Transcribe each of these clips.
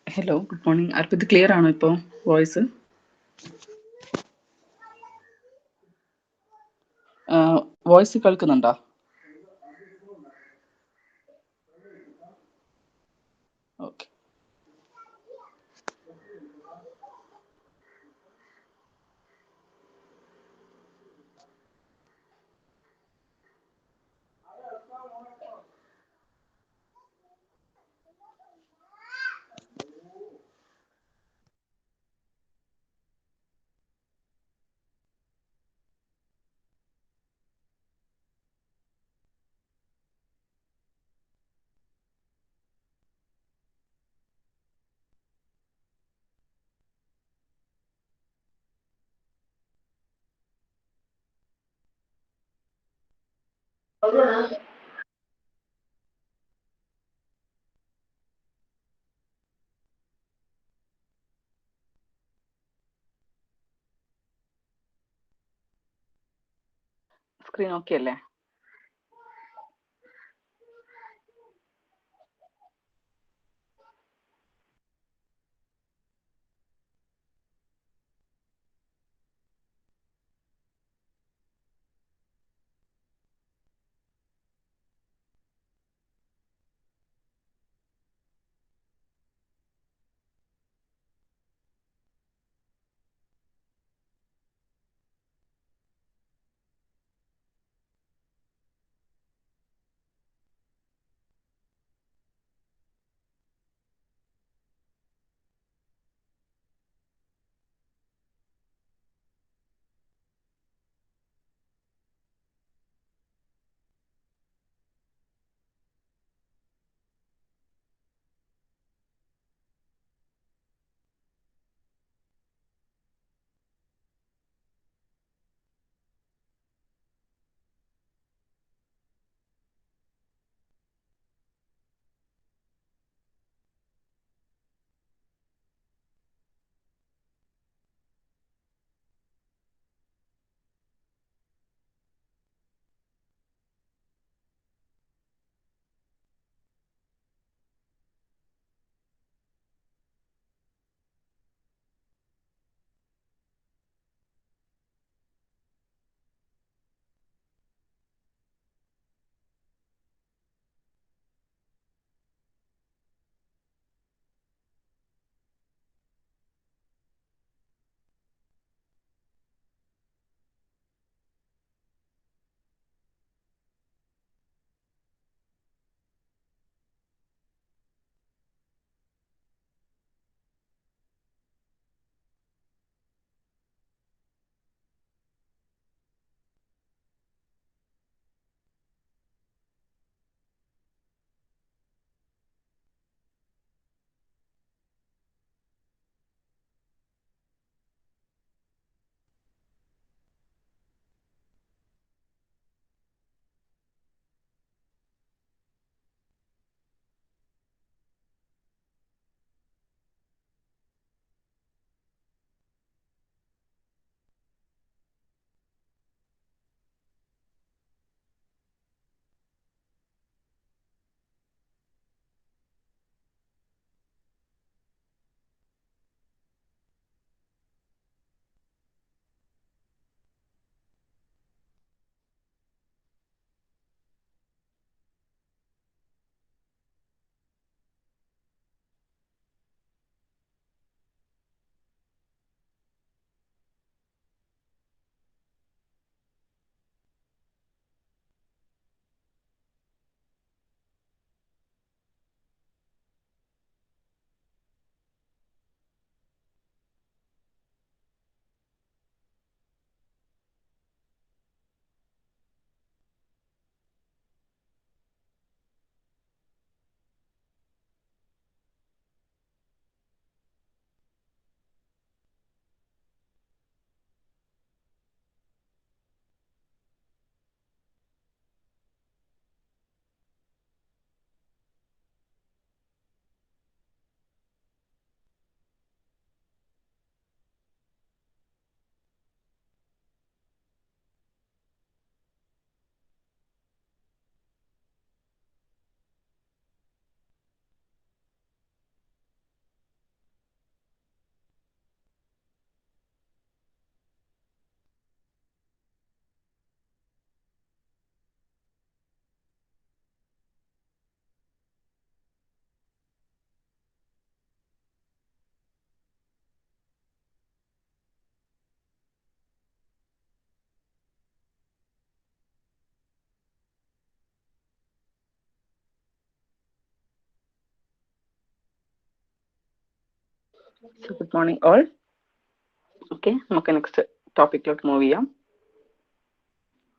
Hello, good morning. Arpit clear ആണോ ഇപ്പോൾ voice? Voice കേൾക്കുന്നുണ്ടോ? ഓക്കെ. സ്ക്രീൻ ഓക്കെ അല്ലേ? So good morning all. Okay, നമുക്ക് നെക്സ്റ്റ് ടോപ്പിക്കിലോട്ട് മൂവ് ചെയ്യാം.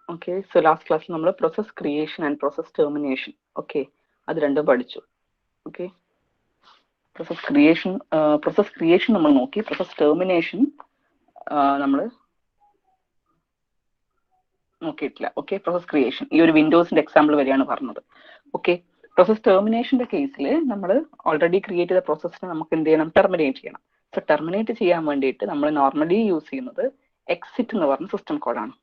ഓക്കെ, സോ ലാസ്റ്റ് ക്ലാസ്സിൽ നമ്മൾ process creation and process termination അത് രണ്ടും പഠിച്ചു. ഓക്കെ, പ്രോസസ് ക്രിയേഷൻ നമ്മൾ നോക്കി, പ്രോസസ് ടെർമിനേഷൻ നമ്മൾ നോക്കിയിട്ടില്ല. ഓക്കെ, പ്രോസസ് ക്രിയേഷൻ ഈ ഒരു വിൻഡോസിന്റെ എക്സാമ്പിൾ വരെയാണ് പറഞ്ഞത്. ഓക്കെ, പ്രോസസ് ടെർമിനേഷന്റെ കേസിൽ നമ്മൾ ഓൾറെഡി ക്രിയേറ്റ് ചെയ്ത പ്രോസസ്സിനെ നമുക്ക് എന്ത് ചെയ്യണം, ടെർമിനേറ്റ് ചെയ്യണം. സോ ടെർമിനേറ്റ് ചെയ്യാൻ വേണ്ടിയിട്ട് നമ്മൾ നോർമലി യൂസ് ചെയ്യുന്നത് എക്സിറ്റ് എന്ന് പറഞ്ഞ സിസ്റ്റം കോഡാണ്.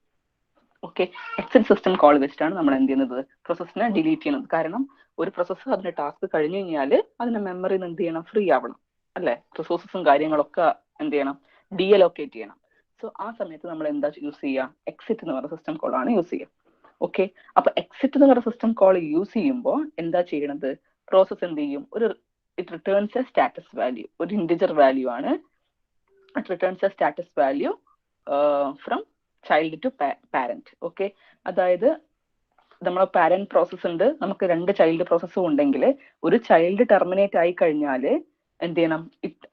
ഓക്കെ, എക്സിറ്റ് സിസ്റ്റം കോൾ വെച്ചിട്ടാണ് നമ്മൾ എന്ത് ചെയ്യുന്നത്, പ്രോസസ്സിനെ ഡിലീറ്റ് ചെയ്യുന്നത്. കാരണം ഒരു പ്രോസസ്സ് അതിന്റെ ടാസ്ക് കഴിഞ്ഞു കഴിഞ്ഞാൽ അതിന്റെ മെമ്മറിയിൽ എന്ത് ചെയ്യണം, ഫ്രീ ആവണം അല്ലെ, റിസോഴ്സസും കാര്യങ്ങളൊക്കെ എന്ത് ചെയ്യണം, ഡീഅലോക്കേറ്റ് ചെയ്യണം. സോ ആ സമയത്ത് നമ്മൾ എന്താ യൂസ് ചെയ്യുക, എക്സിറ്റ് എന്ന് പറയുന്ന സിസ്റ്റം കോൾ ആണ് യൂസ് ചെയ്യുക. ഓക്കെ, അപ്പൊ എക്സിറ്റ് എന്ന് പറയുന്ന സിസ്റ്റം കോൾ യൂസ് ചെയ്യുമ്പോൾ എന്താ ചെയ്യണത്, പ്രോസസ് എന്ത് ചെയ്യും, it returns a status value, ഒരു ഇന്റിജർ വാല്യൂ ആണ്. It returns a status value from child to parent. Okay, അതായത് നമ്മളെ പാരന്റ് പ്രോസസ് ഉണ്ട്, നമുക്ക് രണ്ട് ചൈൽഡ് പ്രോസസ്സും ഉണ്ടെങ്കിൽ ഒരു ചൈൽഡ് ടെർമിനേറ്റ് ആയി കഴിഞ്ഞാൽ എന്ത് ചെയ്യണം,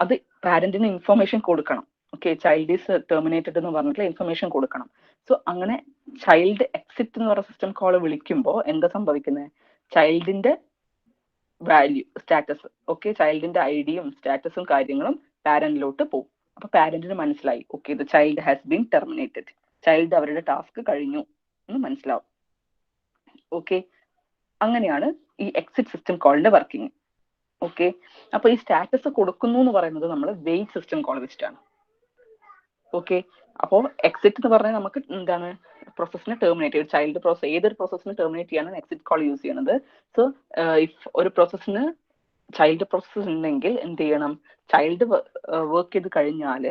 അത് പാരന്റിന് ഇൻഫർമേഷൻ കൊടുക്കണം. ഓക്കെ, ചൈൽഡ് ഈസ് ടെർമിനേറ്റഡ് എന്ന് പറഞ്ഞിട്ട് ഇൻഫർമേഷൻ കൊടുക്കണം. സോ അങ്ങനെ ചൈൽഡ് എക്സിറ്റ് എന്ന് പറയുന്ന സിസ്റ്റം കോൾ വിളിക്കുമ്പോൾ എന്താ സംഭവിക്കുന്നത്, ചൈൽഡിന്റെ വാല്യൂ സ്റ്റാറ്റസ്, ഓക്കെ, ചൈൽഡിന്റെ ഐഡിയും സ്റ്റാറ്റസും കാര്യങ്ങളും പാരന്റിലോട്ട് പോകും. അപ്പൊ പാരന്റിന് മനസ്സിലായി, okay the child has been terminated, child അവരുടെ ടാസ്ക് കഴിഞ്ഞു എന്ന് മനസ്സിലാവും. ഓക്കെ, അങ്ങനെയാണ് ഈ എക്സിറ്റ് സിസ്റ്റം കോളിന്റെ വർക്കിംഗ്. ഓക്കെ, അപ്പൊ ഈ സ്റ്റാറ്റസ് കൊടുക്കുന്നു എന്ന് പറയുന്നത് നമ്മൾ വെയിറ്റ് സിസ്റ്റം കോൾ വെച്ചിട്ടാണ്. ഓക്കെ, അപ്പോൾ എക്സിറ്റ് എന്ന് പറഞ്ഞാൽ നമുക്ക് എന്താണ്, പ്രോസസ്സിനെ ടെർമിനേറ്റ് ചെയ്യും, ചൈൽഡ് പ്രോസസ് ഏതൊരു പ്രോസസ്സിനെ ടെർമിനേറ്റ് ചെയ്യാനാണ് എക്സിറ്റ് കോൾ യൂസ് ചെയ്യുന്നത്. സോ ഇഫ് ഒരു പ്രോസസ്സിന് ചൈൽഡ് പ്രോസസ് ഉണ്ടെങ്കിൽ എന്ത് ചെയ്യണം, ചൈൽഡ് വർക്ക് ചെയ്ത് കഴിഞ്ഞാൽ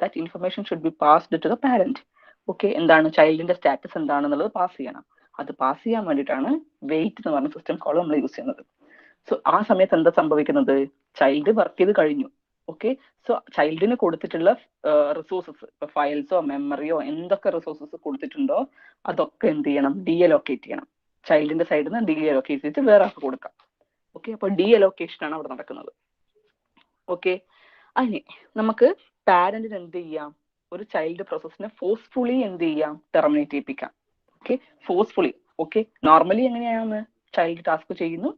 that information should be passed to the parent. Okay, എന്താണ് ചൈൽഡിന്റെ സ്റ്റാറ്റസ് എന്താണെന്നുള്ളത് പാസ് ചെയ്യണം. അത് പാസ് ചെയ്യാൻ വേണ്ടിയിട്ടാണ് വെയിറ്റ് എന്ന് പറഞ്ഞ സിസ്റ്റം കോൾ നമ്മൾ യൂസ് ചെയ്യുന്നത്. സോ ആ സമയത്ത് എന്താ സംഭവിക്കുന്നത്, ചൈൽഡ് വർക്ക് ചെയ്ത് കഴിഞ്ഞു. ഓക്കെ, സോ ചൈൽഡിന് കൊടുത്തിട്ടുള്ള റിസോഴ്സസ്, ഇപ്പൊ ഫയൽസോ മെമ്മറിയോ എന്തൊക്കെ റിസോഴ്സസ് കൊടുത്തിട്ടുണ്ടോ അതൊക്കെ എന്ത് ചെയ്യണം, ഡീഅലോക്കേറ്റ് ചെയ്യണം. ചൈൽഡിന്റെ സൈഡിൽ നിന്ന് ഡീഅലോക്കേറ്റ് ചെയ്തിട്ട് വേറെ ആൾക്ക് കൊടുക്കാം. ഓക്കെ, അപ്പൊ ഡീഅലോക്കേഷൻ ആണ് അവിടെ നടക്കുന്നത്. ഓക്കെ, അതിന് നമുക്ക് പാരന്റിന് എന്ത് ചെയ്യാം, ഒരു ചൈൽഡ് പ്രോസസ്സിനെ ഫോഴ്സ്ഫുള്ളി എന്ത് ചെയ്യാം, ടെർമിനേറ്റ് ചെയ്യിപ്പിക്കാം. Okay, forcefully. ഓക്കെ, നോർമലി എങ്ങനെയാണ്, ചൈൽഡ് ടാസ്ക് ചെയ്യുന്നു,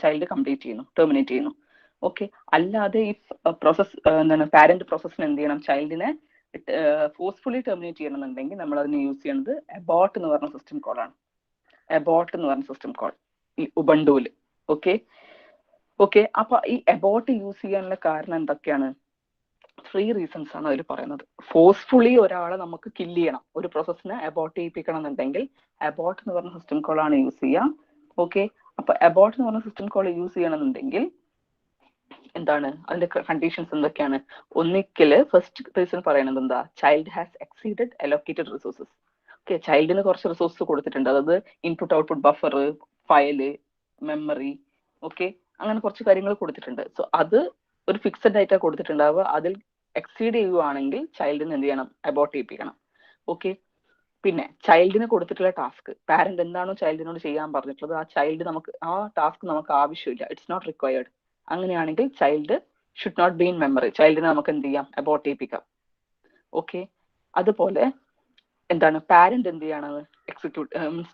ചൈൽഡ് കംപ്ലീറ്റ് ചെയ്യുന്നു, ടെർമിനേറ്റ് ചെയ്യുന്നു. ഓക്കെ, അല്ലാതെ ഈ പ്രോസസ് എന്താണ്, പാരന്റ് പ്രോസസ്സിന് എന്ത് ചെയ്യണം, ചൈൽഡിനെ ഫോഴ്സ്ഫുള്ളി ടെർമിനേറ്റ് ചെയ്യണമെന്നുണ്ടെങ്കിൽ നമ്മൾ അതിനെ യൂസ് ചെയ്യുന്നത് അബോർട്ട് എന്ന് പറഞ്ഞ സിസ്റ്റം കോളാണ്. അബോർട്ട് എന്ന് പറഞ്ഞ സിസ്റ്റം കോൾ ഈ ഉബണ്ടുവിൽ. ഓക്കെ, ഓക്കെ, അപ്പൊ ഈ അബോർട്ട് യൂസ് ചെയ്യാനുള്ള കാരണം എന്തൊക്കെയാണ്, 3 റീസൺസ് ആണ് അതിൽ പറയുന്നത്. ഫോഴ്സ്ഫുള്ളി ഒരാളെ നമുക്ക് കില്ല് ചെയ്യണം, ഒരു പ്രോസസ്സിനെ അബോർട്ട് ചെയ്യിപ്പിക്കണം എന്നുണ്ടെങ്കിൽ അബോർട്ട് എന്ന് പറഞ്ഞ സിസ്റ്റം കോൾ ആണ് യൂസ് ചെയ്യുക. ഓക്കെ, അപ്പൊ അബോർട്ട് എന്ന് പറഞ്ഞ സിസ്റ്റം കോൾ യൂസ് ചെയ്യണമെന്നുണ്ടെങ്കിൽ എന്താണ് അതിന്റെ കണ്ടീഷൻസ് എന്തൊക്കെയാണ്, ഒന്നിക്കല് ഫസ്റ്റ് റീസൺ പറയുന്നത് എന്താ, child has exceeded allocated resources. Okay, ചൈൽഡിന് കുറച്ച് റിസോഴ്സസ് കൊടുത്തിട്ടുണ്ട്, അതായത് input output buffer, file, memory, okay, അങ്ങനെ കുറച്ച് കാര്യങ്ങൾ കൊടുത്തിട്ടുണ്ട്. സോ അത് ഒരു ഫിക്സഡ് ആയിട്ടാ കൊടുത്തിട്ടുണ്ടാവുക, അതിൽ എക്സീഡ് ചെയ്യുവാണെങ്കിൽ ചൈൽഡിന് എന്ത് ചെയ്യണം, അബോർട്ട് ചെയ്യിപ്പിക്കണം. ഓക്കെ, പിന്നെ ചൈൽഡിന് കൊടുത്തിട്ടുള്ള ടാസ്ക്, പാരന്റ് എന്താണോ ചൈൽഡിനോട് ചെയ്യാൻ പറഞ്ഞിട്ടുള്ളത് ആ ടാസ്ക് നമുക്ക് ആവശ്യമില്ല, ഇറ്റ്സ് നോട്ട് റിക്വയർഡ്. അങ്ങനെയാണെങ്കിൽ child should not be in memory, ചൈൽഡിനെ നമുക്ക് എന്ത് ചെയ്യാം, അബോർട്ട് ചെയ്യിപ്പിക്കാം. ഓക്കെ, അതുപോലെ എന്താണ്, പാരന്റ് എന്ത് ചെയ്യാണ്,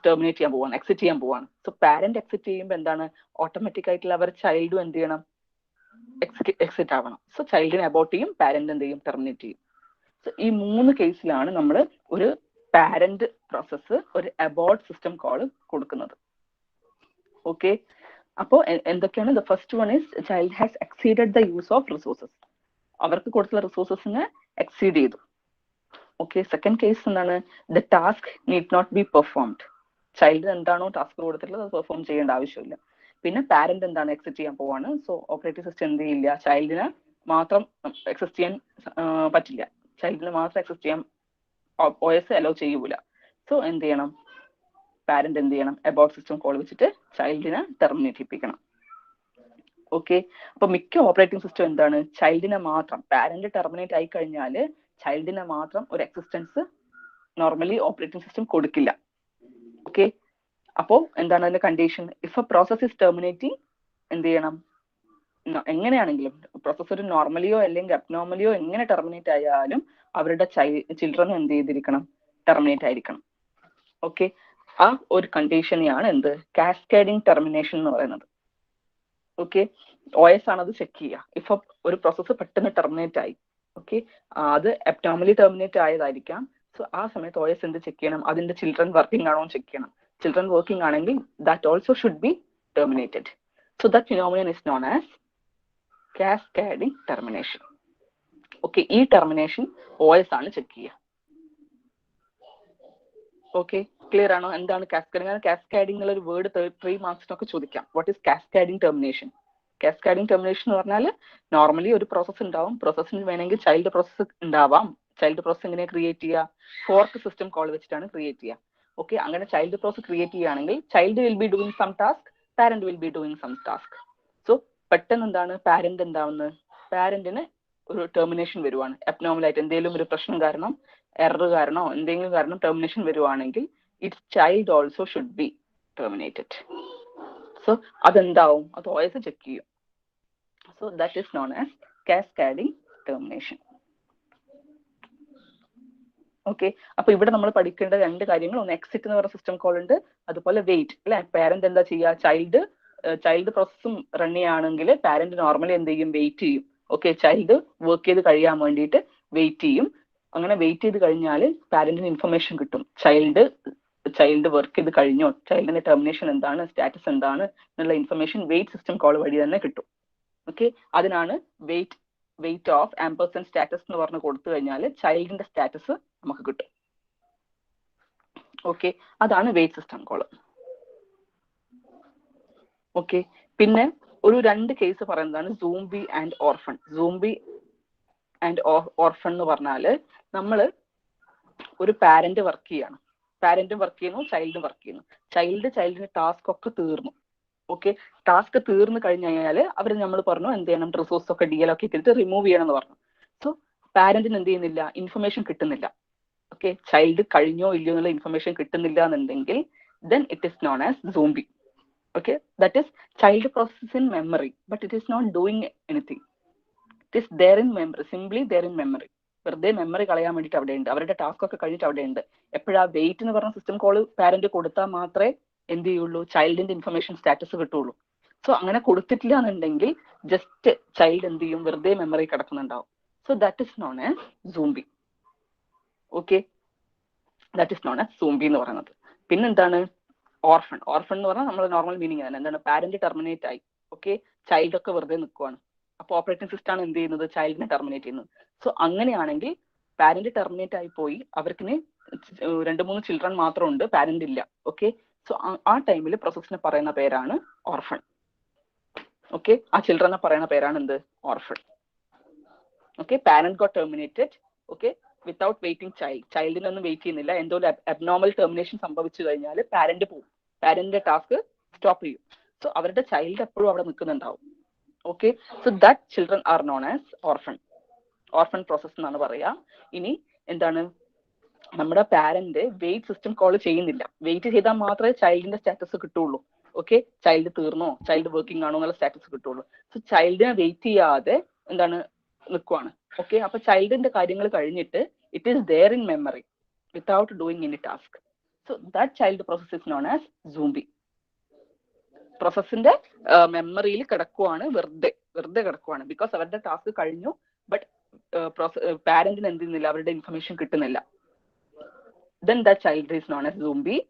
ടെർമിനേറ്റ് ചെയ്യാൻ പോവാണ്, എക്സിറ്റ് ചെയ്യാൻ പോവാണ്. സോ പാരന്റ് എക്സിറ്റ് ചെയ്യുമ്പോൾ എന്താണ്, ഓട്ടോമാറ്റിക് ആയിട്ടുള്ള അവർ ചൈൽഡും എന്ത് ചെയ്യണം, എക്സിറ്റ് ആവണം. സോ ചൈൽഡിനെ അബോർട്ട് ചെയ്യും, പാരന്റ് എന്ത് ചെയ്യും, ടെർമിനേറ്റ് ചെയ്യും. സോ ഈ 3 കേസിലാണ് നമ്മൾ ഒരു പാരന്റ് പ്രോസസ്സ് ഒരു അബോർട്ട് സിസ്റ്റം കോൾ കൊടുക്കുന്നത്. ഓക്കെ, അപ്പോ എന്തൊക്കെയാണ്, the first one is child has exceeded the use of resources, അവർക്ക് കൊടുത്തുള്ള റിസോഴ്സസിനെ എക്സീഡ് ചെയ്തു. ഓക്കെ, സെക്കൻഡ് കേസ് എന്താണ്, the task need not be performed, ചൈൽഡിന് എന്താണോ ടാസ്ക് കൊടുത്തിട്ടുള്ളത് അത് പെർഫോം ചെയ്യേണ്ട ആവശ്യമില്ല. പിന്നെ പാരന്റ് എന്താണ്, എക്സിറ്റ് ചെയ്യാൻ പോവാണ്. സോ ഓപ്പറേറ്റിംഗ് സിസ്റ്റം എന്ത് ചെയ്യില്ല, ചൈൽഡിനെ മാത്രം എക്സിസ്റ്റ് ചെയ്യാൻ പറ്റില്ല, ചൈൽഡിനെ മാത്രം എക്സിസ്റ്റ് ചെയ്യാൻ OS അലോ ചെയ്യൂല. സോ എന്ത് ചെയ്യണം, പാരന്റ് എന്ത് ചെയ്യണം, അബോർട്ട് സിസ്റ്റം കോൾ വെച്ചിട്ട് ചൈൽഡിനെ ടെർമിനേറ്റ് ചെയ്യിപ്പിക്കണം. ഓക്കെ, അപ്പൊ മിക്ക ഓപ്പറേറ്റിംഗ് സിസ്റ്റം എന്താണ്, ചൈൽഡിനെ മാത്രം, പാരന്റ് ടെർമിനേറ്റ് ആയി കഴിഞ്ഞാൽ ചൈൽഡിനെ മാത്രം ഒരു എക്സിസ്റ്റൻസ് നോർമലി ഓപ്പറേറ്റിംഗ് സിസ്റ്റം കൊടുക്കില്ല. ഓക്കെ, അപ്പോ എന്താണ് അതിന്റെ condition, if A process is terminating എന്ത് ചെയ്യണം, എങ്ങനെയാണെങ്കിലും പ്രൊസസ്സർ നോർമലിയോ അല്ലെങ്കിൽ അബ്നോർമലിയോ എങ്ങനെ ടെർമിനേറ്റ് ആയാലും അവരുടെ ചിൽഡ്രൻ എന്ത് ചെയ്തിരിക്കണം, ടെർമിനേറ്റ് ആയിരിക്കണം. ഓക്കെ, ആ ഒരു കണ്ടീഷനെയാണ് എന്ത് കാസ്കേഡിങ് ടെർമിനേഷൻ എന്ന് പറയുന്നത്. ഓക്കെ, OS ആണ് അത് ചെക്ക് ചെയ്യുക. ഇപ്പൊ ഒരു പ്രോസസ്സ് പെട്ടെന്ന് ടെർമിനേറ്റ് ആയി, ഓക്കെ, അത് അബ്നോർമലി ടെർമിനേറ്റ് ആയതായിരിക്കാം. സോ ആ സമയത്ത് OS എന്ത് ചെക്ക് ചെയ്യണം, അതിന്റെ ചിൽഡ്രൻ വർക്കിംഗ് ആണോ ചെക്ക് ചെയ്യണം. ചിൽഡ്രൻ വർക്കിംഗ് ആണെങ്കിൽ that also should be terminated. So that phenomenon is known as cascading termination. Okay, ഈ ടെർമിനേഷൻ OS ആണ് ചെക്ക് ചെയ്യുക. ഓക്കെ, ക്ലിയർ ആണോ? എന്താണ് കാസ്കേഡിങ്? കാസ്കേഡിങ് എന്നുള്ള ഒരു വേർഡ് 3 മാർക്സിനൊക്കെ ചോദിക്കാം. What is cascading termination? Cascading termination എന്ന് പറഞ്ഞാൽ നോർമലി ഒരു പ്രോസസ്സ് ഉണ്ടാവും, പ്രോസസ്സിന് വേണമെങ്കിൽ ചൈൽഡ് പ്രോസസ്സ് ഉണ്ടാവാം. ചൈൽഡ് പ്രോസസ്സ് എങ്ങനെയാണ് ക്രിയേറ്റ് ചെയ്യുക? ഫോർക്ക് സിസ്റ്റം കോൾ വെച്ചിട്ടാണ് ക്രിയേറ്റ് ചെയ്യുക. ഓക്കെ, അങ്ങനെ ചൈൽഡ് പ്രോസസ്സ് ക്രിയേറ്റ് ചെയ്യുകയാണെങ്കിൽ child will be doing some task, parent will be doing some task. So പെട്ടെന്ന് എന്താണ് പാരന്റ് എന്താവുന്നത്, പാരന്റിന് ഒരു ടെർമിനേഷൻ വരുവാണ്. അബ്നോർമൽ ആയിട്ട് എന്തെങ്കിലും ഒരു പ്രശ്നം കാരണം, എറർ കാരണോ എന്തെങ്കിലും കാരണം ടെർമിനേഷൻ വരുവാണെങ്കിൽ it's child also should be terminated. So അതെന്താവും, അത് OS ചെക്ക് ചെയ്യും. So that is known as cascading termination. Okay, അപ്പൊ ഇവിടെ നമ്മൾ പഠിക്കേണ്ട 2 കാര്യങ്ങൾ, ഒന്ന് എക്സിറ്റ് എന്ന് പറയുന്ന സിസ്റ്റം കോൾ ഉണ്ട്, അതുപോലെ വെയിറ്റ് അല്ലെ. പാരന്റ് എന്താ ചെയ്യുക, ചൈൽഡ് പ്രോസസ്സും റൺ ചെയ്യുകയാണെങ്കിൽ പാരന്റ് നോർമലി എന്ത് ചെയ്യും, വെയിറ്റ് ചെയ്യും. ഓക്കെ, ചൈൽഡ് വർക്ക് ചെയ്ത് കഴിയാൻ വേണ്ടിയിട്ട് വെയിറ്റ് ചെയ്യും. അങ്ങനെ വെയിറ്റ് ചെയ്ത് കഴിഞ്ഞാൽ പാരന്റിന് ഇൻഫർമേഷൻ കിട്ടും, ചൈൽഡ് വർക്ക് ചെയ്ത് കഴിഞ്ഞോ, ചൈൽഡിന്റെ ടെർമിനേഷൻ എന്താണ്, സ്റ്റാറ്റസ് എന്താണ് എന്നുള്ള ഇൻഫർമേഷൻ വെയിറ്റ് സിസ്റ്റം കോൾ വഴി തന്നെ കിട്ടും. ഓക്കെ, അതിനാണ് വെയിറ്റ് ഓഫ് ആംപേഴ്സൻഡ് സ്റ്റാറ്റസ് എന്ന് പറഞ്ഞ് കൊടുത്തു കഴിഞ്ഞാൽ ചൈൽഡിന്റെ സ്റ്റാറ്റസ് നമുക്ക് കിട്ടും. ഓക്കെ, അതാണ് വെയിറ്റ് സിസ്റ്റം കോൾ. ഓക്കെ, പിന്നെ ഒരു 2 കേസ് പറയുന്നതാണ് zombie and orphan. Zombie and orphan എന്ന് പറഞ്ഞാല് നമ്മള് ഒരു പാരന്റ് വർക്ക് ചെയ്യാണ്, പാരന്റും വർക്ക് ചെയ്യുന്നു, ചൈൽഡും വർക്ക് ചെയ്യുന്നു. ചൈൽഡിന്റെ ടാസ്ക് ഒക്കെ തീർന്നു. ഓക്കെ, ടാസ്ക് തീർന്നു കഴിഞ്ഞാൽ അവർ നമ്മൾ പറഞ്ഞു എന്ത് ചെയ്യണം, റിസോഴ്സ് ഒക്കെ DL ഒക്കെ ഇട്ടിട്ട് റിമൂവ് ചെയ്യണം എന്ന് പറഞ്ഞു. സോ പാരന്റിന് എന്ത് ചെയ്യുന്നില്ല, ഇൻഫർമേഷൻ കിട്ടുന്നില്ല. ഓക്കെ, ചൈൽഡ് കഴിഞ്ഞോ ഇല്ലയോ എന്നുള്ള ഇൻഫർമേഷൻ കിട്ടുന്നില്ല എന്നുണ്ടെങ്കിൽ then it is known as zombie. Okay, that is child process in memory but it is not doing anything. It is there in memory, simply there in memory. വെറുതെ memory കളയാൻ വേണ്ടിയിട്ട് അവിടെ ഉണ്ട്, അവരുടെ ടാസ്ക് ഒക്കെ കഴിഞ്ഞിട്ട് അവിടെ ഉണ്ട്. എപ്പോഴാ വെയിറ്റ് എന്ന് പറഞ്ഞ സിസ്റ്റം കോൾ പാരന്റ് കൊടുത്താൽ മാത്രമേ എന്ത് ചെയ്യുള്ളൂ, ചൈൽഡിന്റെ ഇൻഫർമേഷൻ സ്റ്റാറ്റസ് കിട്ടുള്ളൂ. സോ അങ്ങനെ കൊടുത്തിട്ടില്ല എന്നുണ്ടെങ്കിൽ ജസ്റ്റ് ചൈൽഡ് എന്ത് ചെയ്യും, വെറുതെ മെമ്മറി കിടക്കുന്നുണ്ടാവും. So that is known as zombie. Okay, that is known as zombie എന്ന് പറയുന്നത്. പിന്നെന്താണ് ഓർഫൺ? ഓർഫൺ എന്ന് പറഞ്ഞാൽ നമ്മൾ നോർമൽ മീനിങ് ആണ്, എന്താണ് പാരന്റ് ടെർമിനേറ്റ് ആയി, ഓക്കെ, ചൈൽഡ് ഒക്കെ വെറുതെ നിൽക്കുവാണ്. അപ്പൊ ഓപ്പറേറ്റിംഗ് സിസ്റ്റം ആണ് എന്ത് ചെയ്യുന്നത്, ചൈൽഡിനെ ടെർമിനേറ്റ് ചെയ്യുന്നത്. സോ അങ്ങനെയാണെങ്കിൽ പാരന്റ് ടെർമിനേറ്റ് ആയി പോയി, അവർക്ക് 2-3 ചിൽഡ്രൻ മാത്രം ഉണ്ട്, പാരന്റ് ഇല്ല. ഓക്കെ, സോ ആ ടൈമിൽ പ്രോസസ്സിനെ പറയുന്ന പേരാണ് ഓർഫൺ. ഓക്കെ, ആ ചിൽഡ്രനെ പറയുന്ന പേരാണ് എന്ത്, orphan. Okay, parent got terminated, okay, without waiting ചൈൽഡിനൊന്നും വെയിറ്റ് ചെയ്യുന്നില്ല. എന്തോ അബ്നോർമൽ ടെർമിനേഷൻ സംഭവിച്ചു കഴിഞ്ഞാൽ പാരന്റ് പോകും, പാരന്റിന്റെ ടാസ്ക് സ്റ്റോപ്പ് ചെയ്യും. സോ അവരുടെ ചൈൽഡ് എപ്പോഴും അവിടെ നിൽക്കുന്നുണ്ടാവും. Okay, so that children are known as orphan process എന്നാണ് പറയാ. ഇനി എന്താണ്, നമ്മുടെ പാരന്റ് വെയിറ്റ് സിസ്റ്റം കോൾ ചെയ്യുന്നില്ല, വെയിറ്റ് ചെയ്താൽ മാത്രമേ ചൈൽഡിന്റെ സ്റ്റാറ്റസ് കിട്ടുള്ളൂ. ഓക്കെ, ചൈൽഡ് തീർന്നോ, ചൈൽഡ് വർക്കിംഗ് ആണോ എന്നുള്ള സ്റ്റാറ്റസ് കിട്ടുള്ളൂ. സോ ചൈൽഡിനെ വെയിറ്റ് ചെയ്യാതെ എന്താണ് നിൽക്കുവാണ്. ഓക്കെ, അപ്പൊ ചൈൽഡിന്റെ കാര്യങ്ങൾ കഴിഞ്ഞിട്ട് it is there in memory without doing any task. So that child process is known as zombie. പ്രോസസ്സിന്റെ മെമ്മറിയിൽ കിടക്കുവാണ്, വെറുതെ കിടക്കുവാണ്, ബിക്കോസ് അവരുടെ ടാസ്ക് കഴിഞ്ഞു. ബട്ട് പാരന്റിന് എന്ത് ചെയ്യുന്നില്ല, അവരുടെ ഇൻഫർമേഷൻ കിട്ടുന്നില്ല. Then that child is known as zombie.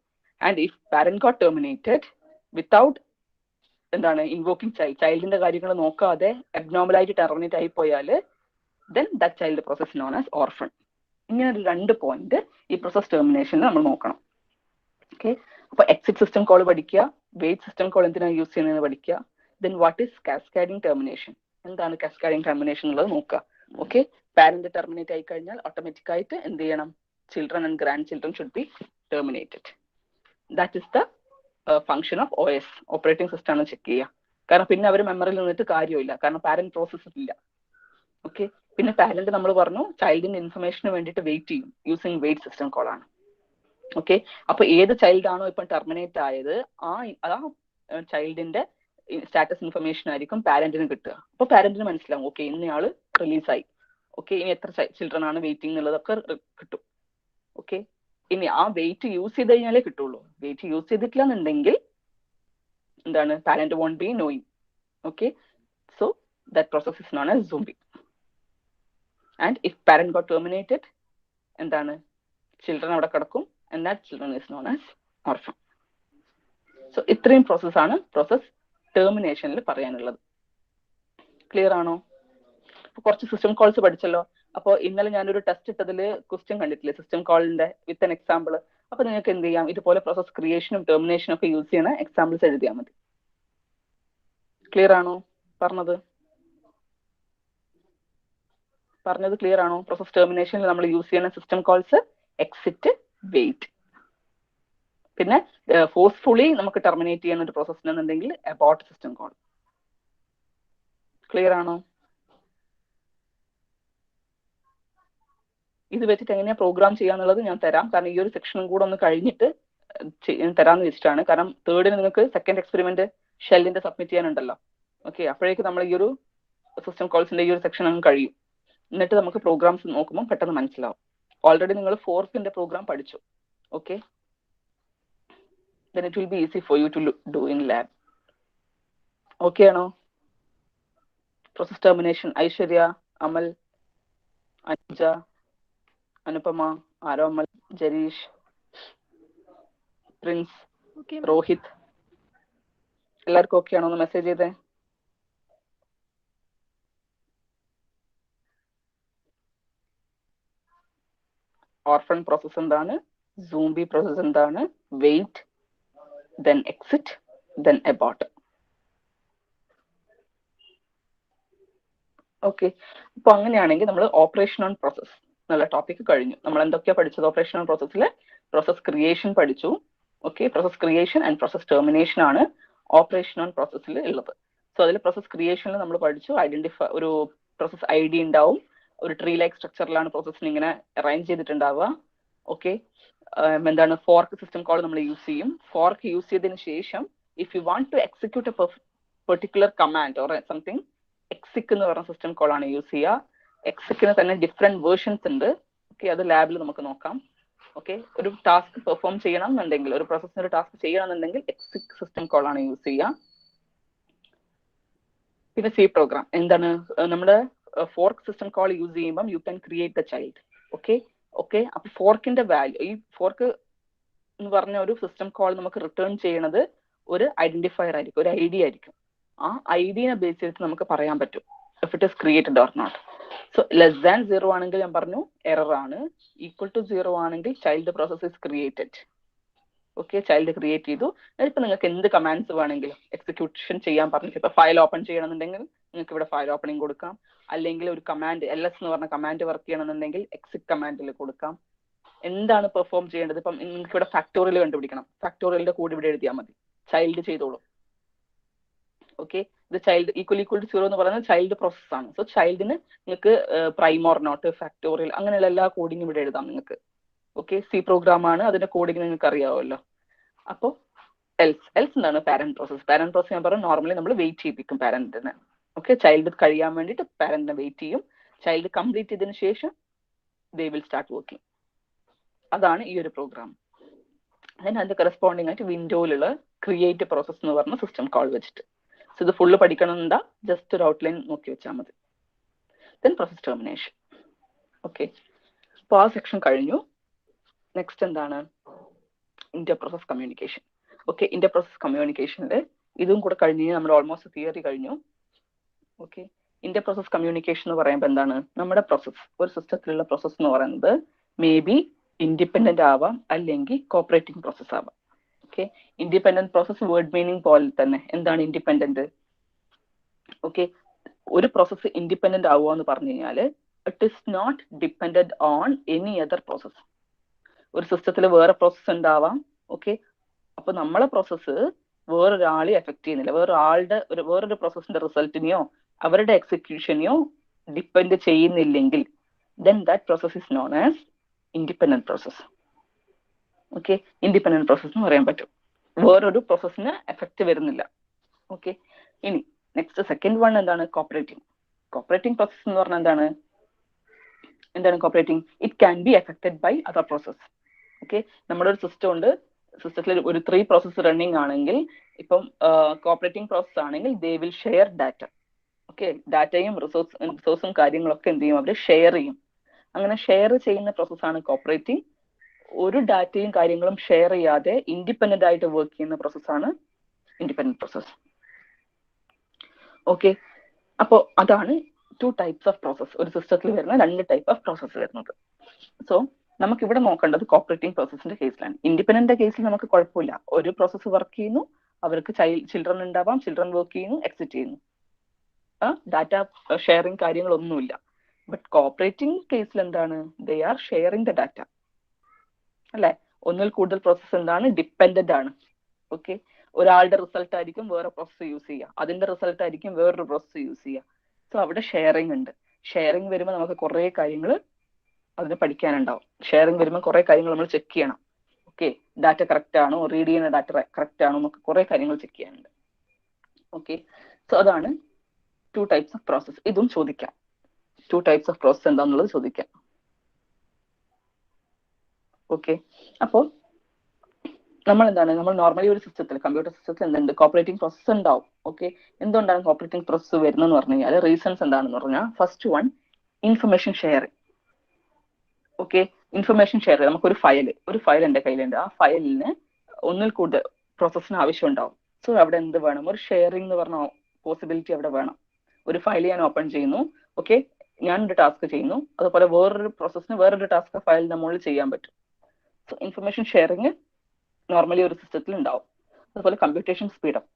And if parent got terminated without എന്താണ് ഇൻവോക്കിംഗ് ചൈൽഡിന്റെ കാര്യങ്ങൾ നോക്കാതെ അബ്നോർമൽ ആയിട്ട് ടെർമിനേറ്റ് ആയി പോയാൽ then that child process known as orphan. ഇങ്ങനെ ഒരു 2 പോയിന്റ് ഈ പ്രോസസ് ടെർമിനേഷനിൽ നമ്മൾ നോക്കണം. ഓക്കെ, അപ്പൊ എക്സിറ്റ് സിസ്റ്റം കോൾ പഠിക്കുക, വെയിറ്റ് സിസ്റ്റം കോൾ എന്തിനാണ് യൂസ് ചെയ്യുന്നത് പഠിക്കുക. then what is cascading termination? എന്താണ് കാസ്കാഡിംഗ് ടെർമിനേഷൻ എന്നുള്ളത് നോക്കുക. ഓക്കെ, പാരന്റ് ടെർമിനേറ്റ് ആയി കഴിഞ്ഞാൽ ഓട്ടോമാറ്റിക് ആയിട്ട് എന്ത് ചെയ്യണം, children and grandchildren should be terminated. That is the function of OS, operating system ആണ് ചെക്ക് ചെയ്യുക. കാരണം പിന്നെ അവർ മെമ്മറിയിൽ നിന്നിട്ട് കാര്യമില്ല, കാരണം പാരന്റ് പ്രോസസ് ഇല്ല. ഓക്കെ, പിന്നെ പാരന്റ് നമ്മൾ പറഞ്ഞു ചൈൽഡിന്റെ ഇൻഫർമേഷന് വേണ്ടിയിട്ട് വെയിറ്റ് ചെയ്യും, യൂസിങ് വെയിറ്റ് സിസ്റ്റം കോൾ ആണ്. ഓക്കെ, അപ്പൊ ഏത് ചൈൽഡ് ആണോ ഇപ്പൊ ടെർമിനേറ്റ് ആയത് ആ ചൈൽഡിന്റെ സ്റ്റാറ്റസ് ഇൻഫർമേഷൻ ആയിരിക്കും പാരന്റിന് കിട്ടുക. അപ്പൊ പാരന്റിന് മനസ്സിലാവും ഓക്കെ ഇന്നയാള് റിലീസായി, ഓക്കെ ഇനി എത്ര ചിൽഡ്രൻ ആണ് വെയിറ്റിംഗ് എന്നുള്ളതൊക്കെ കിട്ടും. ഓക്കെ, ഇനി ആ വെയിറ്റ് യൂസ് ചെയ്ത് കഴിഞ്ഞാലേ കിട്ടുള്ളൂ. വെയിറ്റ് യൂസ് ചെയ്തിട്ടില്ല എന്നുണ്ടെങ്കിൽ എന്താണ്, parent won't be knowing. Okay, so that process is known as zombie. And if parent got terminated, എന്താണ്, ചിൽഡ്രൻ അവിടെ കിടക്കും, and that children is known as orphan. So ഇത്രയും പ്രോസസ്സാണ് പ്രോസസ് ടെർമിനേഷനിൽ പറയാനുള്ളത്. ക്ലിയർ ആണോ? കുറച്ച് സിസ്റ്റം കോൾസ് പഠിച്ചല്ലോ. അപ്പോൾ ഇന്നലെ ഞാനൊരു ടെസ്റ്റ് ഇട്ടതിൽ ക്വസ്റ്റ്യൻ കണ്ടിട്ടില്ലേ സിസ്റ്റം കോളിന്റെ വിത്ത് ആൻ എക്സാമ്പിൾ. അപ്പൊ നിങ്ങൾക്ക് എന്ത് ചെയ്യാം, ഇതുപോലെ പ്രോസസ് ക്രിയേഷനും ടെർമിനേഷനും ഒക്കെ യൂസ് ചെയ്യണ എക്സാമ്പിൾസ് എഴുതിയാൽ മതി. ക്ലിയർ ആണോ? പറഞ്ഞത് ക്ലിയർ ആണോ? പ്രോസസ് ടെർമിനേഷനിൽ നമ്മൾ യൂസ് ചെയ്യുന്ന സിസ്റ്റം കോൾസ് എക്സിറ്റ്, വെയിറ്റ്. പിന്നെ ഫോഴ്സ്ഫുള്ളി നമുക്ക് ടെർമിനേറ്റ് ചെയ്യുന്ന ഒരു പ്രോസസ് എന്നുണ്ടെങ്കിൽ അബോർട്ട് സിസ്റ്റം കോൾ. ക്ലിയർ ആണോ? ഇത് വെച്ചിട്ട് എങ്ങനെയാ പ്രോഗ്രാം ചെയ്യാന്നുള്ളത് ഞാൻ തരാം. കാരണം ഈ ഒരു സെക്ഷനും കൂടെ ഒന്ന് കഴിഞ്ഞിട്ട് തരാന്ന് വെച്ചിട്ടാണ്. കാരണം തേർഡിന് നിങ്ങൾക്ക് സെക്കൻഡ് എക്സ്പെരിമെന്റ് ഷെല്ലിന്റെ സബ്മിറ്റ് ചെയ്യാനുണ്ടല്ലോ. ഓക്കെ, അപ്പോഴേക്ക് നമ്മൾ ഈ ഒരു സിസ്റ്റം കോൾസിന്റെ ഈ ഒരു സെക്ഷൻ അങ്ങ് കഴിയും. എന്നിട്ട് നമുക്ക് പ്രോഗ്രാംസ് നോക്കുമ്പോൾ പെട്ടെന്ന് മനസ്സിലാവും. ഓൾറെഡി നിങ്ങൾ ഫോർത്തിന്റെ പ്രോഗ്രാം പഠിച്ചു. Okay, then it will be easy for you to do in lab. Okay ആണോ? Process termination Aishwarya, Amal, Anuja, Anupama, Aromal, Jareesh, Prince, Rohit, എല്ലാവർക്കും ഓക്കെ ആണോ? ഒന്ന് മെസ്സേജ് ചെയ്തേ. ഓർഫൺ പ്രോസസ് എന്താണ്, സൂംബി പ്രോസസ് എന്താണ്, wait, then exit, then abort. Okay, അപ്പൊ അങ്ങനെയാണെങ്കിൽ നമ്മൾ ഓപ്പറേഷൻ ഓൺ പ്രോസസ് എന്നുള്ള ടോപ്പിക് കഴിഞ്ഞു. നമ്മൾ എന്തൊക്കെയാ പഠിച്ചത് ഓപ്പറേഷൻ ഓൺ പ്രോസസ്സിൽ? പ്രോസസ് ക്രിയേഷൻ പഠിച്ചു. Okay, process creation and process termination ആണ് ഓപ്പറേഷൻ ഓൺ പ്രോസസ്സിൽ ഉള്ളത്. സോ അതിൽ പ്രോസസ് ക്രിയേഷനിൽ നമ്മൾ പഠിച്ചു ഐഡന്റിഫൈ, ഒരു പ്രോസസ് ഐ ഡി ഉണ്ടാവും, ഒരു ട്രീ ലൈക്ക് സ്ട്രക്ചറിലാണ് പ്രോസസ്സിന് ഇങ്ങനെ അറേഞ്ച് ചെയ്തിട്ടുണ്ടാവുക. ഓക്കെ, എന്താണ്, ഫോർക്ക് സിസ്റ്റം കോൾ നമ്മൾ യൂസ് ചെയ്യും. ഫോർക്ക് യൂസ് ചെയ്തതിന് ശേഷം if you want to execute a particular command or something, exec എന്ന് പറഞ്ഞ സിസ്റ്റം കോൾ ആണ് യൂസ് ചെയ്യുക. എക്സിക്കിന് തന്നെ ഡിഫറെന്റ് വേർഷൻസ് ഉണ്ട്. ഓക്കെ, അത് ലാബിൽ നമുക്ക് നോക്കാം. ഓക്കെ, ഒരു ടാസ്ക് പെർഫോം ചെയ്യണം എന്നുണ്ടെങ്കിൽ, ഒരു പ്രോസസ്സിന് ഒരു ടാസ്ക് ചെയ്യണം എന്നുണ്ടെങ്കിൽ എക്സിക് സിസ്റ്റം കോൾ ആണ് യൂസ് ചെയ്യുക. പിന്നെ സി പ്രോഗ്രാം എന്താണ്, നമ്മുടെ ഫോർക്ക് സിസ്റ്റം കോൾ യൂസ് ചെയ്യുമ്പോൾ you can create the child. Okay, അപ്പൊ ഫോർക്കിന്റെ വാല്യൂ, ഈ ഫോർക്ക് എന്ന് പറഞ്ഞ ഒരു സിസ്റ്റം കോൾ നമുക്ക് റിട്ടേൺ ചെയ്യണത് ഒരു ഐഡന്റിഫയർ ആയിരിക്കും, ഒരു ഐ ഡി ആയിരിക്കും. ആ ഐ ഡിനെ ബേസ് ചെയ്തിട്ട് നമുക്ക് പറയാൻ പറ്റും if it is created or not. So less than 0 ആണെങ്കിൽ ഞാൻ പറഞ്ഞു എറർ ആണ്, ഈക്വൽ ടു 0 ആണെങ്കിൽ child process is created. Okay, child create ചെയ്തു. ഇപ്പൊ നിങ്ങൾക്ക് എന്ത് കമാൻഡ്സ് വേണമെങ്കിലും എക്സിക്യൂഷൻ ചെയ്യാൻ പറഞ്ഞിട്ട്, ഇപ്പൊ ഫയൽ ഓപ്പൺ ചെയ്യണമെന്നുണ്ടെങ്കിൽ നിങ്ങൾക്ക് ഇവിടെ ഫയൽ ഓപ്പണിംഗ് കൊടുക്കാം. അല്ലെങ്കിൽ ഒരു കമാൻഡ് LS എന്ന് പറഞ്ഞ കമാൻഡ് വർക്ക് ചെയ്യണമെന്നുണ്ടെങ്കിൽ എക്സിക് കമാൻഡിൽ കൊടുക്കാം. എന്താണ് പെർഫോം ചെയ്യേണ്ടത്, ഇപ്പം നിങ്ങൾക്ക് ഇവിടെ ഫാക്ടോറിയൽ കണ്ടുപിടിക്കണം, ഫാക്ടോറിയലിന്റെ കൂടെ ഇവിടെ എഴുതിയാൽ മതി, ചൈൽഡ് ചെയ്തോളൂ. ഓക്കെ, ഇത് ചൈൽഡ് ഈക്വൽ ടു 0 എന്ന് പറയുന്നത് ചൈൽഡ് പ്രോസസ് ആണ്. സോ ചൈൽഡിന് നിങ്ങൾക്ക് പ്രൈം ഓർ നോട്ട്, ഫാക്ടോറിയൽ, അങ്ങനെയുള്ള എല്ലാ കോഡിങ്ങും ഇവിടെ എഴുതാം നിങ്ങൾക്ക്. ഓക്കെ, സി പ്രോഗ്രാം ആണ്, അതിന്റെ കോഡിങ് നിങ്ങൾക്ക് അറിയാമല്ലോ. അപ്പോൾ എൽസ് എന്താണ്, പാരന്റ് പ്രോസസ്. പാരന്റ് പ്രോസസ് ഞാൻ പറഞ്ഞു നോർമലി നമ്മൾ വെയിറ്റ് ചെയ്യിപ്പിക്കും പാരന്റിന്. ഓക്കെ, ചൈൽഡ് കഴിയാൻ വേണ്ടിയിട്ട് പാരന്റിനെ വെയിറ്റ് ചെയ്യും. ചൈൽഡ് കംപ്ലീറ്റ് ചെയ്തതിനു ശേഷം ദേ വിൽ സ്റ്റാർട്ട് വർക്കിംഗ്. അതാണ് ഈ ഒരു പ്രോഗ്രാം. അതിന്റെ കറസ്പോണ്ടിങ് ആയിട്ട് വിൻഡോയിലുള്ള ക്രിയേറ്റ് പ്രോസസ് എന്ന് പറഞ്ഞ സിസ്റ്റം കോൾ വെച്ചിട്ട്. സോ ഇത് ഫുള്ള് പഠിക്കണമെന്നുണ്ടാ ജസ്റ്റ് ഒരു ഔട്ട്ലൈൻ നോക്കി വെച്ചാൽ മതി. Then process termination. ഓക്കെ, അപ്പോൾ ആ സെക്ഷൻ കഴിഞ്ഞു. നെക്സ്റ്റ് എന്താണ്, inter process communication. Okay, inter process കമ്മ്യൂണിക്കേഷനിൽ ഇതും കൂടെ കഴിഞ്ഞ് നമ്മൾ ഓൾമോസ്റ്റ് തിയറി കഴിഞ്ഞു. ഓക്കെ, ഇന്റർ പ്രോസസ് കമ്മ്യൂണിക്കേഷൻ എന്ന് പറയുമ്പോൾ എന്താണ്, നമ്മുടെ പ്രോസസ്, ഒരു സിസ്റ്റത്തിലുള്ള പ്രോസസ് എന്ന് പറയുന്നത് മേ ബി ഇൻഡിപെൻഡന്റ് ആവാം, അല്ലെങ്കിൽ കോപ്പറേറ്റിംഗ് പ്രോസസ് ആവാം. Okay, independent process word meaning പോലെ തന്നെ. എന്താണ് ഇൻഡിപെൻഡന്റ്? ഓക്കെ, ഒരു പ്രോസസ് ഇൻഡിപെൻഡന്റ് ആവുക എന്ന് പറഞ്ഞു കഴിഞ്ഞാൽ it is not dependent on any other process. ഒരു സിസ്റ്റത്തിൽ വേറെ പ്രോസസ് ഉണ്ടാവാം. ഓക്കെ, അപ്പൊ നമ്മളെ പ്രോസസ്സ് വേറൊരാളെ എഫക്ട് ചെയ്യുന്നില്ല, വേറൊരു പ്രോസസ്സിന്റെ റിസൾട്ടിനെയോ അവരുടെ എക്സിക്യൂഷനെയോ ഡിപ്പെൻഡ് ചെയ്യുന്നില്ലെങ്കിൽ then that process is known as independent process. Okay, independent process എന്ന് പറയാൻ പറ്റും. വേറൊരു പ്രോസസ്സിന് എഫക്ട് വരുന്നില്ല. ഓക്കെ, ഇനി നെക്സ്റ്റ് സെക്കൻഡ് വൺ എന്താണ്? കോപ്പറേറ്റിംഗ്. കോപ്പറേറ്റിംഗ് പ്രോസസ് എന്ന് പറഞ്ഞാൽ എന്താണ് cooperating? It can be affected by other process. Okay, നമ്മുടെ ഒരു സിസ്റ്റം ഉണ്ട്, സിസ്റ്റത്തിൽ ഒരു 3 പ്രോസസ് റണ്ണിങ് ആണെങ്കിൽ, ഇപ്പം കോപ്പറേറ്റിംഗ് പ്രോസസ് ആണെങ്കിൽ they will share data. Okay, ഡാറ്റയും റിസോഴ്സും കാര്യങ്ങളൊക്കെ എന്ത് ചെയ്യും? അവർ ഷെയർ ചെയ്യും. അങ്ങനെ ഷെയർ ചെയ്യുന്ന പ്രോസസ്സാണ് കോപ്പറേറ്റിംഗ്. ഒരു ഡാറ്റയും കാര്യങ്ങളും ഷെയർ ചെയ്യാതെ ഇൻഡിപെൻഡന്റ് ആയിട്ട് വർക്ക് ചെയ്യുന്ന പ്രോസസ്സാണ് ഇൻഡിപെൻഡന്റ് പ്രോസസ്. ഓക്കെ, അപ്പോൾ അതാണ് 2 ടൈപ്സ് ഓഫ് പ്രോസസ്. ഒരു സിസ്റ്റത്തിൽ വരുന്ന 2 ടൈപ്പ് ഓഫ് പ്രോസസ് വരുന്നത്. സോ നമുക്ക് ഇവിടെ നോക്കേണ്ടത് കോപ്പറേറ്റിംഗ് പ്രോസസിന്റെ കേസിലാണ്. ഇൻഡിപെൻഡന്റ് കേസിൽ നമുക്ക് കുഴപ്പമില്ല, ഒരു പ്രോസസ് വർക്ക് ചെയ്യുന്നു, അവർക്ക് ചിൽഡ്രൻ ഉണ്ടാവാം, ചിൽഡ്രൻ വർക്ക് ചെയ്യുന്നു, എക്സിറ്റ് ചെയ്യുന്നു, ഡാറ്റ ഷെയറിങ് കാര്യങ്ങളൊന്നുമില്ല. ബട്ട് കോപ്പറേറ്റിംഗ് കേസിൽ എന്താണ്? They are sharing the data, അല്ലെ? ഒന്നിൽ കൂടുതൽ പ്രോസസ് എന്താണ്? ഡിപ്പെൻഡന്റ് ആണ്. ഓക്കെ, ഒരാളുടെ റിസൾട്ട് ആയിരിക്കും വേറെ പ്രോസസ് യൂസ് ചെയ്യുക, അതിന്റെ റിസൾട്ട് ആയിരിക്കും വേറൊരു പ്രോസസ് യൂസ് ചെയ്യുക. സോ അവിടെ ഷെയറിങ് ഉണ്ട്. ഷെയറിങ് വരുമ്പോൾ നമുക്ക് കുറെ കാര്യങ്ങൾ അതിന് പഠിക്കാനുണ്ടാവും. ഷെയറിങ് വരുമ്പോൾ കുറെ കാര്യങ്ങൾ നമ്മൾ ചെക്ക് ചെയ്യണം. ഓക്കെ, ഡാറ്റ കറക്റ്റ് ആണോ, റീഡ് ചെയ്യുന്ന ഡാറ്റ കറക്റ്റ് ആണോ എന്നൊക്കെ കുറെ കാര്യങ്ങൾ ചെക്ക് ചെയ്യാനുണ്ട്. ഓക്കെ, സോ അതാണ് 2 ടൈപ്സ് ഓഫ് പ്രോസസ്. ഇതും ചോദിക്കാം, 2 ടൈപ്സ് ഓഫ് പ്രോസസ് എന്താണെന്നുള്ളത് ചോദിക്കാം. ഓക്കെ, അപ്പോൾ നമ്മൾ നോർമലി ഒരു സിസ്റ്റത്തിൽ, കമ്പ്യൂട്ടർ സിസ്റ്റത്തിൽ എന്തുണ്ട്? കോപ്പറേറ്റിംഗ് പ്രോസസ് ഉണ്ടാവും. ഓക്കെ, എന്തുകൊണ്ടാണ് കോപ്പറേറ്റിംഗ് പ്രോസസ് വരുന്നതെന്ന് പറഞ്ഞു കഴിഞ്ഞാൽ റീസൺസ് എന്താണെന്ന് പറഞ്ഞാൽ, first one, information sharing. Okay, information share. നമുക്കൊരു ഫയൽ എന്റെ കയ്യിലുണ്ട്, ആ ഫയലിന് ഒന്നിൽ കൂടുതൽ പ്രോസസ്സിന് ആവശ്യം ഉണ്ടാവും. സോ അവിടെ എന്ത് വേണം? ഒരു ഷെയറിംഗ് എന്ന് പറഞ്ഞ പോസിബിലിറ്റി അവിടെ വേണം. ഒരു ഫയൽ ഞാൻ ഓപ്പൺ ചെയ്യുന്നു, ഓക്കെ, ഞാനൊരു ടാസ്ക് ചെയ്യുന്നു, അതുപോലെ വേറൊരു പ്രോസസ്സിന് വേറൊരു ടാസ്ക് ഫയലിന്റെ മുകളിൽ ചെയ്യാൻ പറ്റും. സോ ഇൻഫർമേഷൻ ഷെയറിംഗ് നോർമലി ഒരു സിസ്റ്റത്തിൽ ഉണ്ടാവും. അതുപോലെ കമ്പ്യൂട്ടേഷൻ സ്പീഡപ്പ്.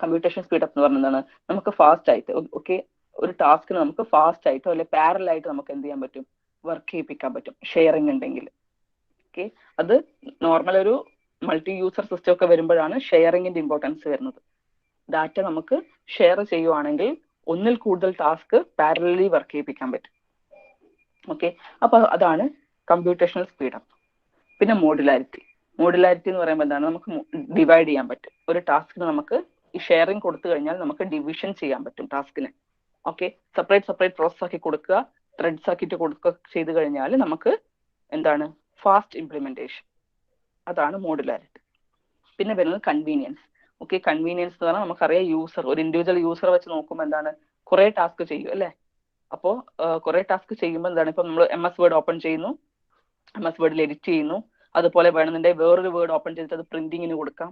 കമ്പ്യൂട്ടേഷൻ സ്പീഡപ്പ് എന്ന് പറഞ്ഞാൽ എന്താണ്? നമുക്ക് ഫാസ്റ്റ് ആയിട്ട്, ഓക്കെ, ഒരു ടാസ്കിന് നമുക്ക് ഫാസ്റ്റ് ആയിട്ടോ അല്ലെങ്കിൽ പാരലൽ ആയിട്ട് നമുക്ക് എന്ത് ചെയ്യാൻ പറ്റും? വർക്ക് ചെയ്യിപ്പിക്കാൻ പറ്റും, ഷെയറിംഗ് ഉണ്ടെങ്കിൽ. ഓക്കെ, അത് നോർമൽ ഒരു മൾട്ടി യൂസർ സിസ്റ്റം ഒക്കെ വരുമ്പോഴാണ് ഷെയറിംഗിന്റെ ഇമ്പോർട്ടൻസ് വരുന്നത്. ഡാറ്റ നമുക്ക് ഷെയർ ചെയ്യുവാണെങ്കിൽ ഒന്നിൽ കൂടുതൽ ടാസ്ക് പാരലലി വർക്ക് ചെയ്യിപ്പിക്കാൻ പറ്റും. ഓക്കെ, അപ്പൊ അതാണ് കമ്പ്യൂട്ടേഷണൽ സ്പീഡപ്പ്. പിന്നെ മോഡുലാരിറ്റി. മോഡുലാരിറ്റി എന്ന് പറയുമ്പോൾ എന്താണ്? നമുക്ക് ഡിവൈഡ് ചെയ്യാൻ പറ്റും. ഒരു ടാസ്കിന് നമുക്ക് ഈ ഷെയറിംഗ് കൊടുത്തു കഴിഞ്ഞാൽ നമുക്ക് ഡിവിഷൻ ചെയ്യാൻ പറ്റും ടാസ്കിനെ. ഓക്കെ, സെപ്പറേറ്റ് പ്രോസസ് ആക്കി കൊടുക്കുക, ത്രെഡ്സ് ആക്കിയിട്ട് കൊടുക്കുക ചെയ്ത് കഴിഞ്ഞാൽ നമുക്ക് എന്താണ്? Fast implementation. അതാണ് മോഡുലാരിറ്റി. പിന്നെ വരുന്നത് കൺവീനിയൻസ്. ഓക്കെ, കൺവീനിയൻസ് എന്ന് പറഞ്ഞാൽ നമുക്കറിയാം, ഒരു ഇൻഡിവിജ്വൽ യൂസർ വെച്ച് നോക്കുമ്പോൾ എന്താണ്? കുറെ ടാസ്ക് ചെയ്യും, അല്ലെ? അപ്പോൾ കുറെ ടാസ്ക് ചെയ്യുമ്പോൾ എന്താണ്? ഇപ്പൊ നമ്മൾ MS വേർഡ് ഓപ്പൺ ചെയ്യുന്നു, MS വേർഡിൽ എഡിറ്റ് ചെയ്യുന്നു, അതുപോലെ വേണമെന്നുണ്ടെങ്കിൽ വേറൊരു വേർഡ് ഓപ്പൺ ചെയ്തിട്ട് അത് പ്രിന്റിങ്ങിന് കൊടുക്കാം.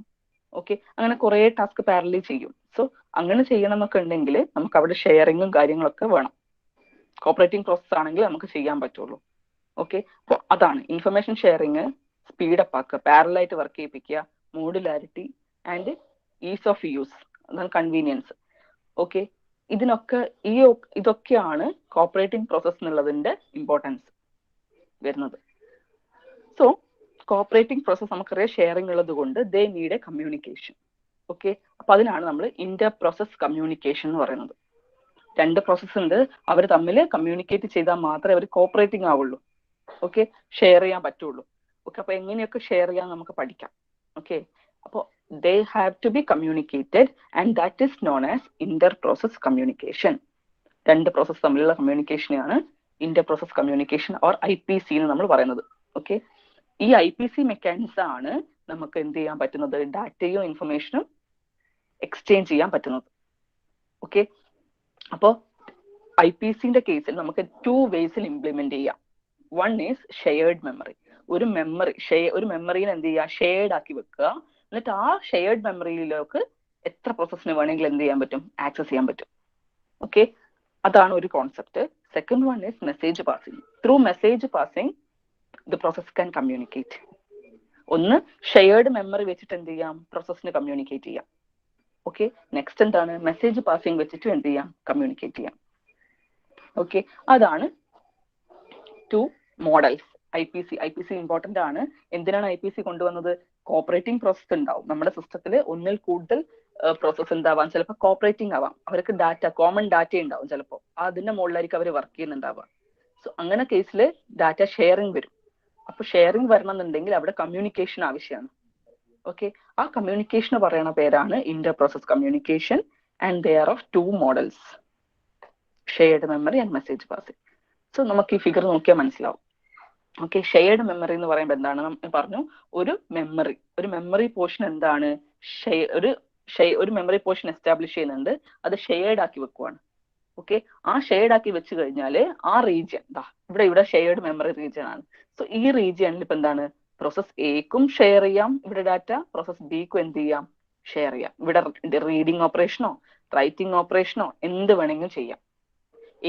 ഓക്കെ, അങ്ങനെ കുറെ ടാസ്ക് പാരലി ചെയ്യും. സോ അങ്ങനെ ചെയ്യണം എന്നൊക്കെ ഉണ്ടെങ്കിൽ നമുക്ക് അവിടെ ഷെയറിങ്ങും കാര്യങ്ങളൊക്കെ വേണം. കോപ്പറേറ്റിംഗ് പ്രോസസ് ആണെങ്കിൽ നമുക്ക് ചെയ്യാൻ പറ്റുള്ളൂ. ഓക്കെ, അപ്പോൾ അതാണ് ഇൻഫർമേഷൻ ഷെയറിങ്, സ്പീഡപ്പ് ആക്കുക, പാരലായിട്ട് വർക്ക് ചെയ്യിപ്പിക്കുക, modularity and ease of use, അതാണ് കൺവീനിയൻസ്. ഓക്കെ, ഇതൊക്കെയാണ് കോപ്പറേറ്റിംഗ് പ്രോസസ് എന്നുള്ളതിന്റെ ഇമ്പോർട്ടൻസ് വരുന്നത്. സോ കോപ്പറേറ്റിംഗ് പ്രോസസ് നമുക്കറിയാം ഷെയറിംഗ് ഉള്ളത് കൊണ്ട് they need a communication. Okay, അപ്പൊ അതിനാണ് നമ്മൾ ഇന്റർ പ്രോസസ് കമ്മ്യൂണിക്കേഷൻ എന്ന് പറയുന്നത്. 2 പ്രോസസ് ഉണ്ട്, അവർ തമ്മിൽ കമ്മ്യൂണിക്കേറ്റ് ചെയ്താൽ മാത്രമേ അവർ കോപ്പറേറ്റിംഗ് ആവുള്ളൂ. ഓക്കെ, ഷെയർ ചെയ്യാൻ പറ്റുള്ളൂ. ഓക്കെ, അപ്പൊ എങ്ങനെയൊക്കെ ഷെയർ ചെയ്യാൻ നമുക്ക് പഠിക്കാം. ഓക്കെ, അപ്പോൾ they have to be communicated and that is known as inter process communication. 2 process തമ്മിലുള്ള കമ്മ്യൂണിക്കേഷനെയാണ് inter process communication or IPC എന്ന് നമ്മൾ പറയുന്നത്. ഓക്കെ, ഈ IPC മെക്കാനിസം ആണ് നമുക്ക് എന്ത് ചെയ്യാൻ പറ്റുന്നത്? ഡാറ്റയും ഇൻഫർമേഷനും എക്സ്ചേഞ്ച് ചെയ്യാൻ പറ്റുന്നത്. ഓക്കെ, അപ്പോൾ IPCന്റെ കേസിൽ നമുക്ക് 2 വേസിൽ ഇംപ്ലിമെന്റ് ചെയ്യാം. One is shared memory. ഒരു മെമ്മറിയിൽ എന്ത് ചെയ്യുക? ഷെയർഡ് ആക്കി വെക്കുക. എന്നിട്ട് ആ ഷെയർഡ് മെമ്മറിയിലേക്ക് എത്ര പ്രോസസ്സിന് വേണമെങ്കിലും എന്ത് ചെയ്യാൻ പറ്റും? ആക്സസ് ചെയ്യാൻ പറ്റും. ഓക്കെ, അതാണ് ഒരു concept. Second one is message passing. Through message passing the process can communicate. ഒന്ന് ഷെയർഡ് മെമ്മറി വെച്ചിട്ട് എന്ത് ചെയ്യാം? പ്രോസസ്സിന് കമ്മ്യൂണിക്കേറ്റ് ചെയ്യാം. ഓക്കെ, നെക്സ്റ്റ് എന്താണ്? മെസ്സേജ് പാസിംഗ് വെച്ചിട്ട് എന്ത് ചെയ്യാം? കമ്മ്യൂണിക്കേറ്റ് ചെയ്യാം. ഓക്കെ, അതാണ് 2 മോഡൽസ്. IPC ഇമ്പോർട്ടന്റ് ആണ്. എന്തിനാണ് IPC കൊണ്ടുവന്നത്? കോപ്പറേറ്റിംഗ് പ്രോസസ് ഉണ്ടാവും നമ്മുടെ സിസ്റ്റത്തിൽ, ഒന്നിൽ കൂടുതൽ പ്രോസസ് ഉണ്ടാവാം, ചിലപ്പോൾ കോപ്പറേറ്റിംഗ് ആവാം, അവർക്ക് കോമൺ ഡാറ്റ ഉണ്ടാവും, ചിലപ്പോൾ അതിന്റെ മുകളിലായിരിക്കും അവർ വർക്ക് ചെയ്യുന്നുണ്ടാവുക. സോ അങ്ങനെ കേസിൽ ഡാറ്റ ഷെയറിംഗ് വരും. അപ്പൊ ഷെയറിംഗ് വരണമെന്നുണ്ടെങ്കിൽ അവിടെ കമ്മ്യൂണിക്കേഷൻ ആവശ്യമാണ്. ഓക്കെ, ആ കമ്മ്യൂണിക്കേഷൻ പറയുന്ന പേരാണ് Inter process communication. and they are of two models, shared memory and message passing. So നമുക്ക് ഈ ഫിഗർ നോക്കിയാൽ മനസ്സിലാവും. ഓക്കെ, ഷെയർഡ് മെമ്മറി എന്ന് പറയുമ്പോൾ എന്താണ് നമ്മൾ പറഞ്ഞു, ഒരു മെമ്മറി പോർഷൻ എന്താണ്, ഒരു മെമ്മറി പോർഷൻ എസ്റ്റാബ്ലിഷ് ചെയ്യുന്നുണ്ട്, അത് ഷെയർഡ് ആക്കി വെക്കുവാണ്. ഓക്കെ, ആ ഷെയർഡ് ആക്കി വെച്ച് കഴിഞ്ഞാൽ ആ റീജിയൻ ഇവിടെ ഷെയർഡ് മെമ്മറി റീജിയൻ ആണ്. സോ ഈ റീജിയനിൽ ഇപ്പൊ എന്താണ്, പ്രോസസ് എക്കും ഷെയർ ചെയ്യാം ഇവിടെ ഡാറ്റ, പ്രോസസ് ബിക്കും എന്ത് ചെയ്യാം, ഷെയർ ചെയ്യാം. ഇവിടെ റീഡിങ് ഓപ്പറേഷനോ റൈറ്റിംഗ് ഓപ്പറേഷനോ എന്ത് വേണമെങ്കിലും ചെയ്യാം,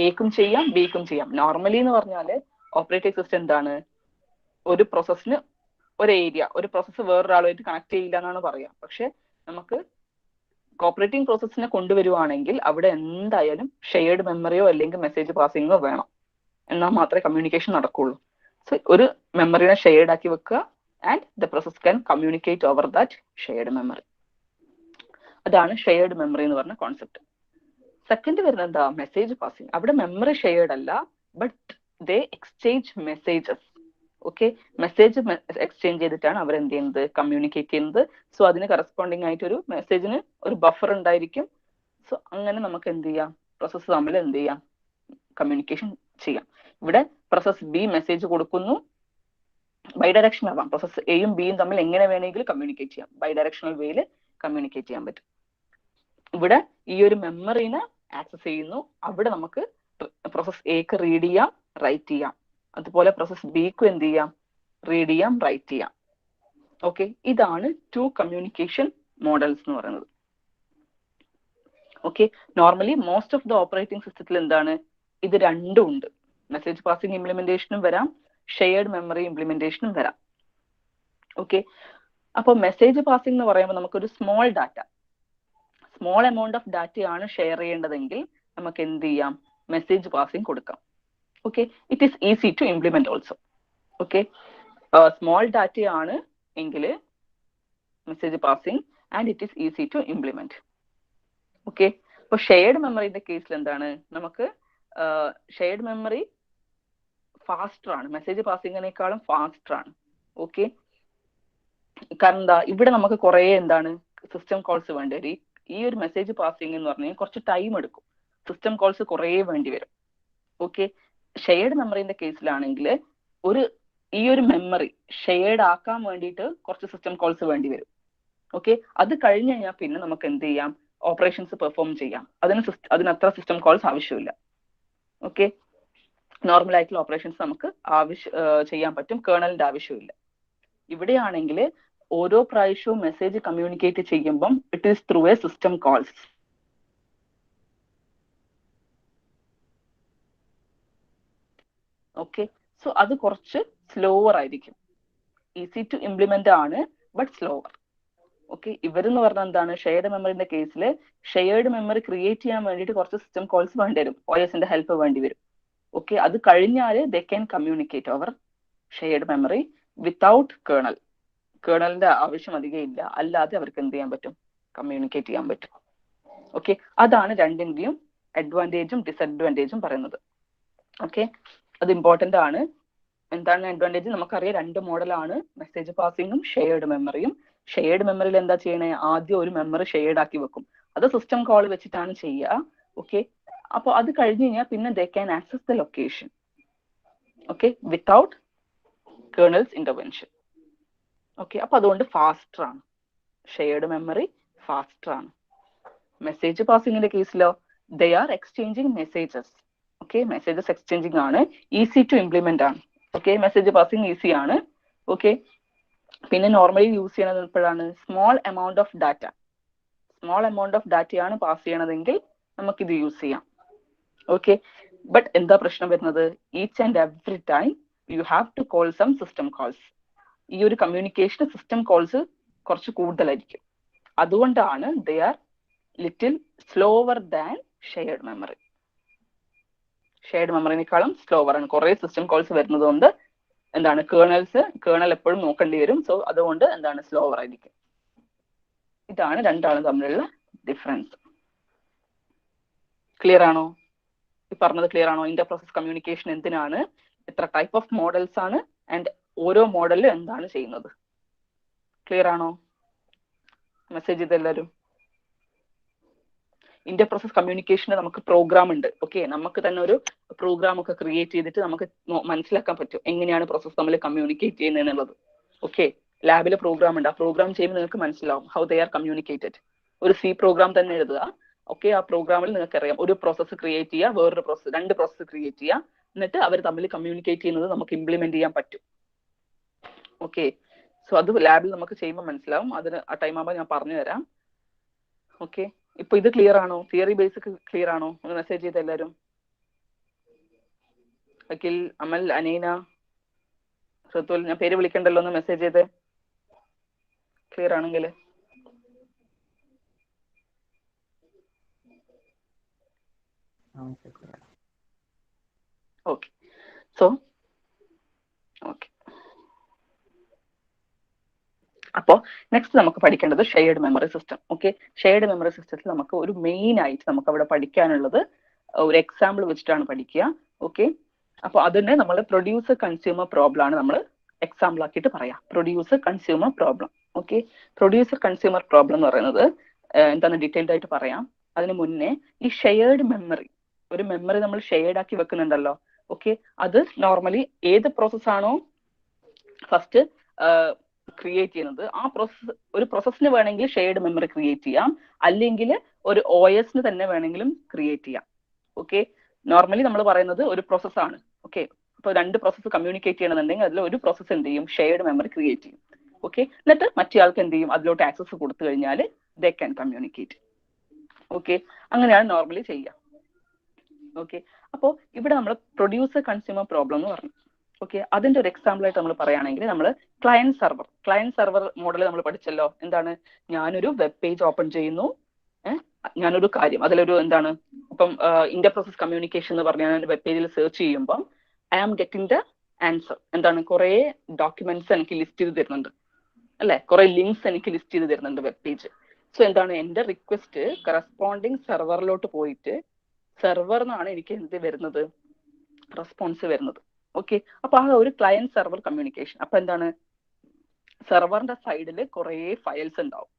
എക്കും ചെയ്യാം ബിക്കും ചെയ്യാം. നോർമലി എന്ന് പറഞ്ഞാൽ ഓപ്പറേറ്റിംഗ് സിസ്റ്റം എന്താണ്, ഒരു പ്രോസസ്സിന് ഒരു പ്രോസസ്സ് വേറൊരാളുമായിട്ട് കണക്ട് ചെയ്യില്ല എന്നാണ് പറയാം. പക്ഷെ നമുക്ക് ഓപ്പറേറ്റിംഗ് പ്രോസസ്സിനെ കൊണ്ടുവരുവാണെങ്കിൽ അവിടെ എന്തായാലും ഷെയർഡ് മെമ്മറിയോ അല്ലെങ്കിൽ മെസ്സേജ് പാസിങ്ങോ വേണം, എന്നാൽ മാത്രമേ കമ്മ്യൂണിക്കേഷൻ നടക്കുള്ളൂ. സോ ഒരു മെമ്മറിനെ ഷെയർഡ് ആക്കി വെക്കുക and the process can communicate over that shared memory. അതാണ് ഷെയർഡ് മെമ്മറി എന്ന് പറഞ്ഞ കോൺസെപ്റ്റ്. സെക്കൻഡ് വരുന്നത് എന്താ, മെസ്സേജ് പാസിംഗ്. അവിടെ മെമ്മറി ഷെയർഡ് അല്ല, but they exchange messages. Okay, message exchange ചെയ്തിട്ടാണ് അവർ എന്ത് ചെയ്യുന്നത്, കമ്മ്യൂണിക്കേറ്റ് ചെയ്യുന്നത്. സോ അതിന് കറസ്പോണ്ടിങ് ആയിട്ട് ഒരു മെസ്സേജിന് ഒരു ബഫർ ഉണ്ടായിരിക്കും. സോ അങ്ങനെ നമുക്ക് എന്ത് ചെയ്യാം, പ്രോസസ്സ് തമ്മിൽ എന്ത് ചെയ്യാം, കമ്മ്യൂണിക്കേഷൻ ചെയ്യാം. ഇവിടെ പ്രോസസ് ബി മെസ്സേജ് കൊടുക്കുന്നു, ബൈ ഡയറക്ഷണൽ ആവാം. പ്രോസസ് എയും ബിയും തമ്മിൽ എങ്ങനെ വേണമെങ്കിലും കമ്മ്യൂണിക്കേറ്റ് ചെയ്യാം, ബൈ ഡയറക്ഷണൽ വേയിൽ കമ്മ്യൂണിക്കേറ്റ് ചെയ്യാൻ പറ്റും. ഇവിടെ ഈ ഒരു മെമ്മറിനെ ആക്സസ് ചെയ്യുന്നു, അവിടെ നമുക്ക് പ്രോസസ് എക്ക് റീഡ് ചെയ്യാം റൈറ്റ് ചെയ്യാം, അതുപോലെ പ്രോസസ് ബിക്കും എന്ത് ചെയ്യാം, റീഡ് ചെയ്യാം റൈറ്റ് ചെയ്യാം. ഓക്കെ, ഇതാണ് ടു കമ്മ്യൂണിക്കേഷൻ മോഡൽസ് എന്ന് പറയുന്നത്. Okay, normally most of the operating സിസ്റ്റത്തിൽ എന്താണ്, ഇത് രണ്ടും ഉണ്ട്. മെസ്സേജ് പാസിംഗ് ഇംപ്ലിമെന്റേഷനും വരാം, ഷെയർഡ് മെമ്മറി ഇംപ്ലിമെന്റേഷനും വരാം. ഓക്കെ, അപ്പൊ മെസ്സേജ് പാസിംഗ് എന്ന് പറയുമ്പോൾ നമുക്കൊരു സ്മോൾ എമൗണ്ട് ഓഫ് ഡാറ്റയാണ് ഷെയർ ചെയ്യേണ്ടതെങ്കിൽ നമുക്ക് എന്ത് ചെയ്യാം, മെസ്സേജ് പാസിംഗ് കൊടുക്കാം. Okay, it is easy to implement also. Okay, small ഡാറ്റയാണ് എങ്കിൽ message passing and it is easy to implement. Okay, ഇപ്പൊ ഷെയർഡ് മെമ്മറിന്റെ കേസിൽ എന്താണ്, നമുക്ക് ഷെയർഡ് മെമ്മറി ഫാസ്റ്റർ ആണ്, മെസ്സേജ് പാസിംഗിനേക്കാളും ഫാസ്റ്റർ ആണ്. ഓക്കെ, കാരണം എന്താ, ഇവിടെ നമുക്ക് കുറെ എന്താണ് സിസ്റ്റം കോൾസ് വേണ്ടി വരും. ഈ ഒരു മെസ്സേജ് പാസിംഗ് എന്ന് പറഞ്ഞാൽ കുറച്ച് ടൈം എടുക്കും, സിസ്റ്റം കോൾസ് കുറെ വേണ്ടി വരും. ഓക്കെ, ഷെയർഡ് മെമ്മറിന്റെ കേസിലാണെങ്കിൽ ഈ ഒരു മെമ്മറി ഷെയർഡ് ആക്കാൻ വേണ്ടിയിട്ട് കുറച്ച് സിസ്റ്റം കോൾസ് വേണ്ടി വരും. ഓക്കെ, അത് കഴിഞ്ഞ് കഴിഞ്ഞാൽ പിന്നെ നമുക്ക് എന്ത് ചെയ്യാം, ഓപ്പറേഷൻസ് പെർഫോം ചെയ്യാം. അതിന് അത്ര സിസ്റ്റം കോൾസ് ആവശ്യമില്ല. ഓക്കെ, നോർമൽ ആയിട്ടുള്ള ഓപ്പറേഷൻസ് നമുക്ക് ചെയ്യാൻ പറ്റും, കേർണലിന്റെ ആവശ്യമില്ല. ഇവിടെയാണെങ്കിൽ ഓരോ പ്രാവശ്യവും മെസ്സേജ് കമ്മ്യൂണിക്കേറ്റ് ചെയ്യുമ്പം it is through A system calls. Okay, so അത് കുറച്ച് സ്ലോവർ ആയിരിക്കും. ഈസി ടു ഇംപ്ലിമെന്റ് ആണ്, ബട്ട് സ്ലോവർ. ഓക്കെ, ഇവരെന്ന് പറഞ്ഞാൽ എന്താണ്, ഷെയർഡ് മെമ്മറിന്റെ കേസിൽ ഷെയർഡ് മെമ്മറി ക്രിയേറ്റ് ചെയ്യാൻ വേണ്ടിയിട്ട് കുറച്ച് സിസ്റ്റം കോൾസ് വേണ്ടി വരും, OSന്റെ ഹെൽപ്പ് വേണ്ടി വരും. ഓക്കെ, അത് കഴിഞ്ഞാൽ they can communicate over shared memory without കേർണലിന്റെ ആവശ്യം അധികം ഇല്ല, അല്ലാതെ അവർക്ക് എന്ത് ചെയ്യാൻ പറ്റും, കമ്മ്യൂണിക്കേറ്റ് ചെയ്യാൻ പറ്റും. ഓക്കെ, അതാണ് രണ്ടിന്റെയും അഡ്വാൻറ്റേജും ഡിസഡ്വാൻറ്റേജും പറയുന്നത്. ഓക്കെ, അത് ഇമ്പോർട്ടന്റ് ആണ്. എന്താണ് അഡ്വാൻറ്റേജ്, നമുക്കറിയാം രണ്ട് മോഡലാണ്, മെസ്സേജ് പാസിംഗും ഷെയർഡ് മെമ്മറിയും. ഷെയർഡ് മെമ്മറിയിൽ എന്താ ചെയ്യണേ, ആദ്യം ഒരു മെമ്മറി ഷെയർഡ് ആക്കി വെക്കും, അത് സിസ്റ്റം കോൾ വെച്ചിട്ടാണ് ചെയ്യുക. ഓക്കെ, അപ്പോൾ അത് കഴിഞ്ഞ് കഴിഞ്ഞാൽ പിന്നെ they can access the location. Okay, without kernel's intervention. Okay, അപ്പൊ അതുകൊണ്ട് ഫാസ്റ്റർ ആണ്, ഷെയർഡ് മെമ്മറി ഫാസ്റ്റർ ആണ്. മെസ്സേജ് പാസിംഗിന്റെ കേസിലോ they are exchanging messages. Okay, messages exchanging ആണ്, ഈസി ടു ഇംപ്ലിമെന്റ് ആണ്. ഓക്കെ, മെസ്സേജ് പാസിംഗ് ഈസി ആണ്. ഓക്കെ, പിന്നെ നോർമലി യൂസ് ചെയ്യണത് എപ്പോഴാണ്, സ്മോൾ എമൗണ്ട് ഓഫ് ഡാറ്റയാണ് പാസ് ചെയ്യണതെങ്കിൽ നമുക്കിത് യൂസ് ചെയ്യാം. ഓക്കെ, ബട്ട് എന്താ പ്രശ്നം വരുന്നത്, each and every time you have to call some system calls. ഈ ഒരു കമ്മ്യൂണിക്കേഷൻ സിസ്റ്റം കോൾസ് കുറച്ച് കൂടുതലായിരിക്കും. അതുകൊണ്ടാണ് they are little slower than shared memory. Shared മെമ്മറിനേക്കാളും സ്ലോവർ ആണ്, കുറെ സിസ്റ്റം കോൾസ് വരുന്നത് കൊണ്ട് എന്താണ്, കേർണൽ എപ്പോഴും നോക്കേണ്ടി വരും. സോ അതുകൊണ്ട് എന്താണ്, സ്ലോവർ ആയിരിക്കും. ഇതാണ് രണ്ടാളും തമ്മിലുള്ള ഡിഫറൻസ്. ക്ലിയർ ആണോ, ഈ പറഞ്ഞത് ക്ലിയർ ആണോ? ഇന്റർ പ്രോസസ് കമ്മ്യൂണിക്കേഷൻ എന്തിനാണ്, എത്ര ടൈപ്പ് ഓഫ് മോഡൽസ് ആണ്, ആൻഡ് ഓരോ മോഡലിലും എന്താണ് ചെയ്യുന്നത്. ക്ലിയർ ആണോ? മെസ്സേജ് ചെയ്ത് എല്ലാവരും. ഇന്റർ പ്രോസസ് കമ്മ്യൂണിക്കേഷന് നമുക്ക് പ്രോഗ്രാം ഉണ്ട്. ഓക്കെ, നമുക്ക് തന്നെ ഒരു പ്രോഗ്രാം ഒക്കെ ക്രിയേറ്റ് ചെയ്തിട്ട് നമുക്ക് മനസ്സിലാക്കാൻ പറ്റും എങ്ങനെയാണ് പ്രോസസ് തമ്മിൽ കമ്മ്യൂണിക്കേറ്റ് ചെയ്യുന്നത് എന്നുള്ളത്. ഓക്കെ, ലാബിലെ പ്രോഗ്രാം ഉണ്ട്, ആ പ്രോഗ്രാം ചെയ്യുമ്പോൾ നിങ്ങൾക്ക് മനസ്സിലാവും ഹൗ ദേ ആർ കമ്മ്യൂണിക്കേറ്റഡ്. ഒരു സി പ്രോഗ്രാം തന്നെ എഴുതുക. ഓക്കെ, ആ പ്രോഗ്രാമിൽ നിങ്ങൾക്ക് അറിയാം ഒരു പ്രോസസ്സ് ക്രിയേറ്റ് ചെയ്യുക, വേറൊരു പ്രോസസ്സ്, 2 പ്രോസസ്സ് ക്രിയേറ്റ് ചെയ്യുക, എന്നിട്ട് അവർ തമ്മിൽ കമ്മ്യൂണിക്കേറ്റ് ചെയ്യുന്നത് നമുക്ക് ഇംപ്ലിമെന്റ് ചെയ്യാൻ പറ്റും. ഓക്കെ, സോ അത് ലാബിൽ നമുക്ക് ചെയ്യുമ്പോൾ മനസ്സിലാവും. അതിന് ആ ടൈം ആകുമ്പോൾ ഞാൻ പറഞ്ഞു തരാം. ഓക്കെ, ഇപ്പൊ ഇത് ക്ലിയർ ആണോ? തിയറി ബേസിക് ക്ലിയർ ആണോ? ഒന്ന് മെസ്സേജ് ചെയ്ത് എല്ലാവരും. അഖിൽ, അമൽ, അനീന, ഋതുൽ, ഞാൻ പേര് വിളിക്കണ്ടല്ലോ, ഒന്ന് മെസ്സേജ് ചെയ്ത് ക്ലിയർ ആണെങ്കിൽ. ഓക്കെ, സോ ഓക്കെ, അപ്പോൾ നെക്സ്റ്റ് നമുക്ക് പഠിക്കേണ്ടത് shared memory system. Okay, shared memory സിസ്റ്റത്തിൽ നമുക്ക് ഒരു മെയിൻ ആയിട്ട് നമുക്ക് അവിടെ പഠിക്കാനുള്ളത് ഒരു എക്സാമ്പിൾ വെച്ചിട്ടാണ് പഠിക്കുക. ഓക്കെ, അപ്പോൾ അതിനെ നമ്മൾ പ്രൊഡ്യൂസർ കൺസ്യൂമർ പ്രോബ്ലം ആണ് നമ്മൾ എക്സാമ്പിൾ ആക്കിയിട്ട് പറയാം. Producer consumer problem. Okay, producer consumer problem എന്ന് പറയുന്നത് എന്താണെന്ന് ഡീറ്റെയിൽഡ് ആയിട്ട് പറയാം. അതിന് മുന്നേ ഈ ഷെയർഡ് മെമ്മറി, ഒരു മെമ്മറി നമ്മൾ ഷെയർഡ് ആക്കി വെക്കുന്നുണ്ടല്ലോ. ഓക്കെ, അത് നോർമലി ഏത് പ്രോസസ് ആണോ ഫസ്റ്റ് ക്രിയേറ്റ് ചെയ്യുന്നത്, ആ പ്രോസസ്, ഒരു പ്രോസസ്സിന് വേണമെങ്കിൽ ഷെയർഡ് മെമ്മറി ക്രിയേറ്റ് ചെയ്യാം, അല്ലെങ്കിൽ ഒരു OS തന്നെ വേണമെങ്കിലും ക്രിയേറ്റ് ചെയ്യാം. ഓക്കെ, നോർമലി നമ്മൾ പറയുന്നത് ഒരു പ്രോസസ്സാണ്. ഓക്കെ, ഇപ്പൊ 2 പ്രോസസ്സ് കമ്മ്യൂണിക്കേറ്റ് ചെയ്യണമെന്നുണ്ടെങ്കിൽ അതിൽ ഒരു പ്രോസസ്സ് എന്ത് ചെയ്യും, ഷെയർഡ് മെമ്മറി ക്രിയേറ്റ് ചെയ്യും. ഓക്കെ, എന്നിട്ട് മറ്റേ ആൾക്ക് എന്ത് ചെയ്യും, അതിലോട്ട് ആക്സസ് കൊടുത്തു കഴിഞ്ഞാൽ ദേ ക്യാൻ കമ്മ്യൂണിക്കേറ്റ്. ഓക്കെ, അങ്ങനെയാണ് നോർമലി ചെയ്യുക. ഓക്കെ, അപ്പോൾ ഇവിടെ നമ്മൾ പ്രൊഡ്യൂസർ കൺസ്യൂമർ പ്രോബ്ലം എന്ന് പറഞ്ഞു. ഓക്കെ, അതിന്റെ ഒരു എക്സാമ്പിൾ ആയിട്ട് നമ്മൾ പറയുകയാണെങ്കിൽ നമ്മൾ ക്ലയന്റ് സർവർ മോഡൽ നമ്മൾ പഠിച്ചല്ലോ. എന്താണ്, ഞാനൊരു വെബ് പേജ് ഓപ്പൺ ചെയ്യുന്നു, ഞാനൊരു കാര്യം അതിലൊരു എന്താണ്, ഇപ്പം ഇന്റർ പ്രോസസ് കമ്മ്യൂണിക്കേഷൻ എന്ന് പറഞ്ഞാൽ ഞാൻ വെബ് പേജിൽ സെർച്ച് ചെയ്യുമ്പോൾ I am getting the answer. എന്താണ്, കുറെ ഡോക്യുമെന്റ്സ് എനിക്ക് ലിസ്റ്റ് ചെയ്ത് തരുന്നുണ്ട് അല്ലെ, കുറെ ലിങ്ക്സ് എനിക്ക് ലിസ്റ്റ് ചെയ്ത് തരുന്നുണ്ട് വെബ് പേജ്. സോ എന്താണ്, എന്റെ റിക്വസ്റ്റ് കറസ്പോണ്ടിങ് സെർവറിലോട്ട് പോയിട്ട് സെർവറിനാണ് എനിക്ക് എന്ത് വരുന്നത്, റെസ്പോൺസ് വരുന്നത്. ഓക്കെ, അപ്പൊ ആ ഒരു ക്ലയന്റ് സെർവർ കമ്മ്യൂണിക്കേഷൻ. അപ്പൊ എന്താണ്, സെർവറിന്റെ സൈഡിൽ കുറെ ഫയൽസ് ഉണ്ടാവും.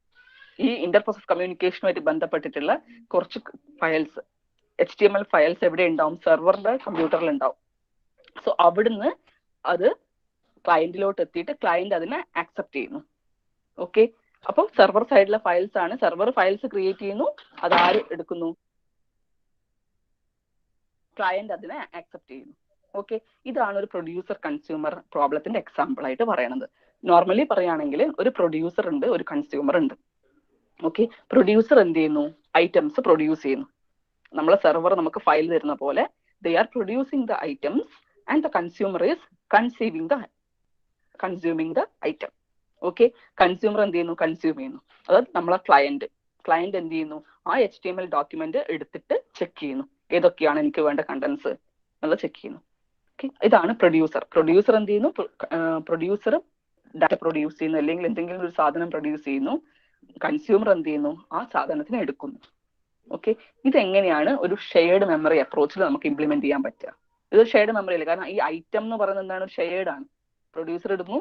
ഈ ഇന്റർ പ്രോസസ് കമ്മ്യൂണിക്കേഷനുമായിട്ട് ബന്ധപ്പെട്ടിട്ടുള്ള കുറച്ച് ഫയൽസ്, HTML ഫയൽസ് എവിടെ ഉണ്ടാവും, സെർവറിന്റെ കമ്പ്യൂട്ടറിൽ ഉണ്ടാവും. സോ അവിടുന്ന് അത് ക്ലയന്റിലോട്ട് എത്തിയിട്ട് ക്ലയന്റ് അതിനെ ആക്സെപ്റ്റ് ചെയ്യുന്നു. ഓക്കെ, അപ്പൊ സെർവർ സൈഡിലെ ഫയൽസ് ആണ്, സെർവർ ഫയൽസ് ക്രിയേറ്റ് ചെയ്യുന്നു, അത് ആര് എടുക്കുന്നു, ക്ലയന്റ് അതിനെ ആക്സെപ്റ്റ് ചെയ്യുന്നു. ഓക്കെ, ഇതാണ് ഒരു പ്രൊഡ്യൂസർ കൺസ്യൂമർ പ്രോബ്ലത്തിന്റെ എക്സാമ്പിൾ ആയിട്ട് പറയുന്നത്. നോർമലി പറയുകയാണെങ്കിൽ ഒരു പ്രൊഡ്യൂസർ ഉണ്ട്, ഒരു കൺസ്യൂമർ ഉണ്ട്. ഓക്കെ, പ്രൊഡ്യൂസർ എന്ത് ചെയ്യുന്നു, ഐറ്റംസ് പ്രൊഡ്യൂസ് ചെയ്യുന്നു. നമ്മളെ സെർവർ നമുക്ക് ഫയൽ തരുന്ന പോലെ they are producing the items and the consumer is consuming the item. Okay, consumer എന്ത് ചെയ്യുന്നു, കൺസ്യൂം ചെയ്യുന്നു. അതായത് നമ്മളെ ക്ലയന്റ് എന്ത് ചെയ്യുന്നു, ആ HTML ഡോക്യുമെന്റ് എടുത്തിട്ട് ചെക്ക് ചെയ്യുന്നു, ഏതൊക്കെയാണ് എനിക്ക് വേണ്ട കണ്ടന്റ്സ് എന്നുള്ളത് ചെക്ക് ചെയ്യുന്നു. ഓക്കെ, ഇതാണ് പ്രൊഡ്യൂസർ എന്ത് ചെയ്യുന്നു, പ്രൊഡ്യൂസർ ഡാറ്റ പ്രൊഡ്യൂസ് ചെയ്യുന്നു, അല്ലെങ്കിൽ എന്തെങ്കിലും ഒരു സാധനം പ്രൊഡ്യൂസ് ചെയ്യുന്നു, കൺസ്യൂമർ എന്ത് ചെയ്യുന്നു, ആ സാധനത്തിന് എടുക്കുന്നു. ഓക്കെ, ഇതെങ്ങനെയാണ് ഒരു ഷെയർഡ് മെമ്മറി അപ്രോച്ചിൽ നമുക്ക് ഇംപ്ലിമെന്റ് ചെയ്യാൻ പറ്റുക? ഇത് ഷെയർഡ് മെമ്മറി അല്ല, കാരണം ഈ ഐറ്റം എന്ന് പറയുന്നത് എന്താണ്, ഷെയർഡ് ആണ്. പ്രൊഡ്യൂസർ ഇടുന്നു,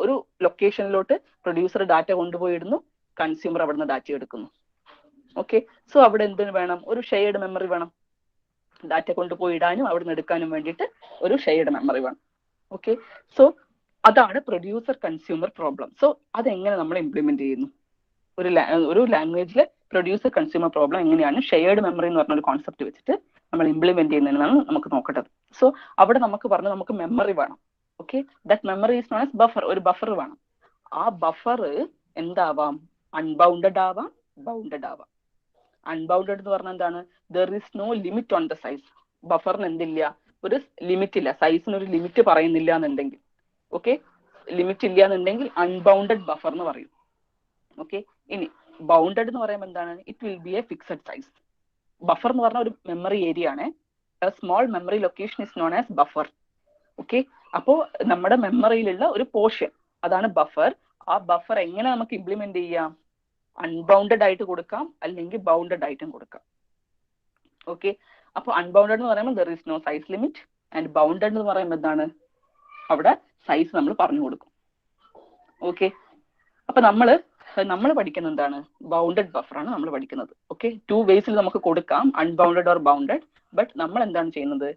ഒരു ലൊക്കേഷനിലോട്ട് പ്രൊഡ്യൂസർ ഡാറ്റ കൊണ്ടുപോയി ഇടുന്നു, കൺസ്യൂമർ അവിടുന്ന് ഡാറ്റ എടുക്കുന്നു. ഓക്കെ, സോ അവിടെ എന്തിനു വേണം, ഒരു ഷെയർഡ് മെമ്മറി വേണം. ഡാറ്റ കൊണ്ടുപോയി ഇടാനും അവിടുന്ന് എടുക്കാനും വേണ്ടിയിട്ട് ഒരു ഷെയർഡ് മെമ്മറി വേണം. ഓക്കെ, സോ അതാണ് പ്രൊഡ്യൂസർ കൺസ്യൂമർ പ്രോബ്ലം. സോ അതെങ്ങനെ നമ്മൾ ഇംപ്ലിമെന്റ് ചെയ്യുന്നു, ഒരു ലാംഗ്വേജിലെ പ്രൊഡ്യൂസർ കൺസ്യൂമർ പ്രോബ്ലം എങ്ങനെയാണ് ഷെയർഡ് മെമ്മറി എന്ന് പറഞ്ഞ ഒരു കോൺസെപ്റ്റ് വെച്ചിട്ട് നമ്മൾ ഇംപ്ലിമെന്റ് ചെയ്യുന്നതെന്നാണ് നമുക്ക് നോക്കേണ്ടത്. സോ അവിടെ നമുക്ക് പറഞ്ഞു, നമുക്ക് മെമ്മറി വേണം. Okay, that memory is known as buffer. ഒരു ബഫർ വേണം. ആ ബഫർ എന്താവാം, അൺബൗണ്ടഡ് ആവാം, ബൗണ്ടഡ് ആവാം. അൺബൗണ്ടഡ് എന്ന് പറഞ്ഞാൽ എന്താണ്, there is no limit on the size. ബഫറിന് എന്തില്ല, ഒരു ലിമിറ്റ് ഇല്ല, സൈസിന് ഒരു ലിമിറ്റ് പറയുന്നില്ല എന്നുണ്ടെങ്കിൽ, ഓക്കെ, ലിമിറ്റ് ഇല്ല എന്നുണ്ടെങ്കിൽ അൺബൗണ്ടഡ് ബഫർ എന്ന് പറയും. ഓക്കെ, ഇനി ബൗണ്ടഡ് എന്ന് പറയുമ്പോൾ എന്താണ്, it will be A fixed size. Buffer എന്ന് പറഞ്ഞ ഒരു മെമ്മറി ഏരിയ ആണ്. Small memory location is known as buffer. Okay, അപ്പോ നമ്മുടെ മെമ്മറിയിലുള്ള ഒരു പോർഷൻ, അതാണ് ബഫർ. ആ ബഫർ എങ്ങനെ നമുക്ക് ഇംപ്ലിമെന്റ് ചെയ്യാം, അൺബൗണ്ടഡ് ആയിട്ട് കൊടുക്കാം, അല്ലെങ്കിൽ ബൗണ്ടഡ് ആയിട്ടും കൊടുക്കാം. ഓക്കെ, അപ്പൊ അൺബൗണ്ടഡ് എന്ന് പറയുമ്പോൾ there is no size limit, and bounded എന്ന് പറയുമ്പോൾ എന്താണ്, അവിടെ സൈസ് നമ്മൾ പറഞ്ഞു കൊടുക്കും. ഓക്കെ, അപ്പൊ നമ്മള് നമ്മൾ പഠിക്കുന്ന എന്താണ്? ബൗണ്ടഡ് ബഫറാണ് നമ്മൾ പഠിക്കുന്നത്. ഓക്കെ, 2 വേസിൽ നമുക്ക് കൊടുക്കാം, അൺബൗണ്ടഡ് ഓർ ബൗണ്ടഡ്. ബട്ട് നമ്മൾ എന്താണ് ചെയ്യുന്നത്?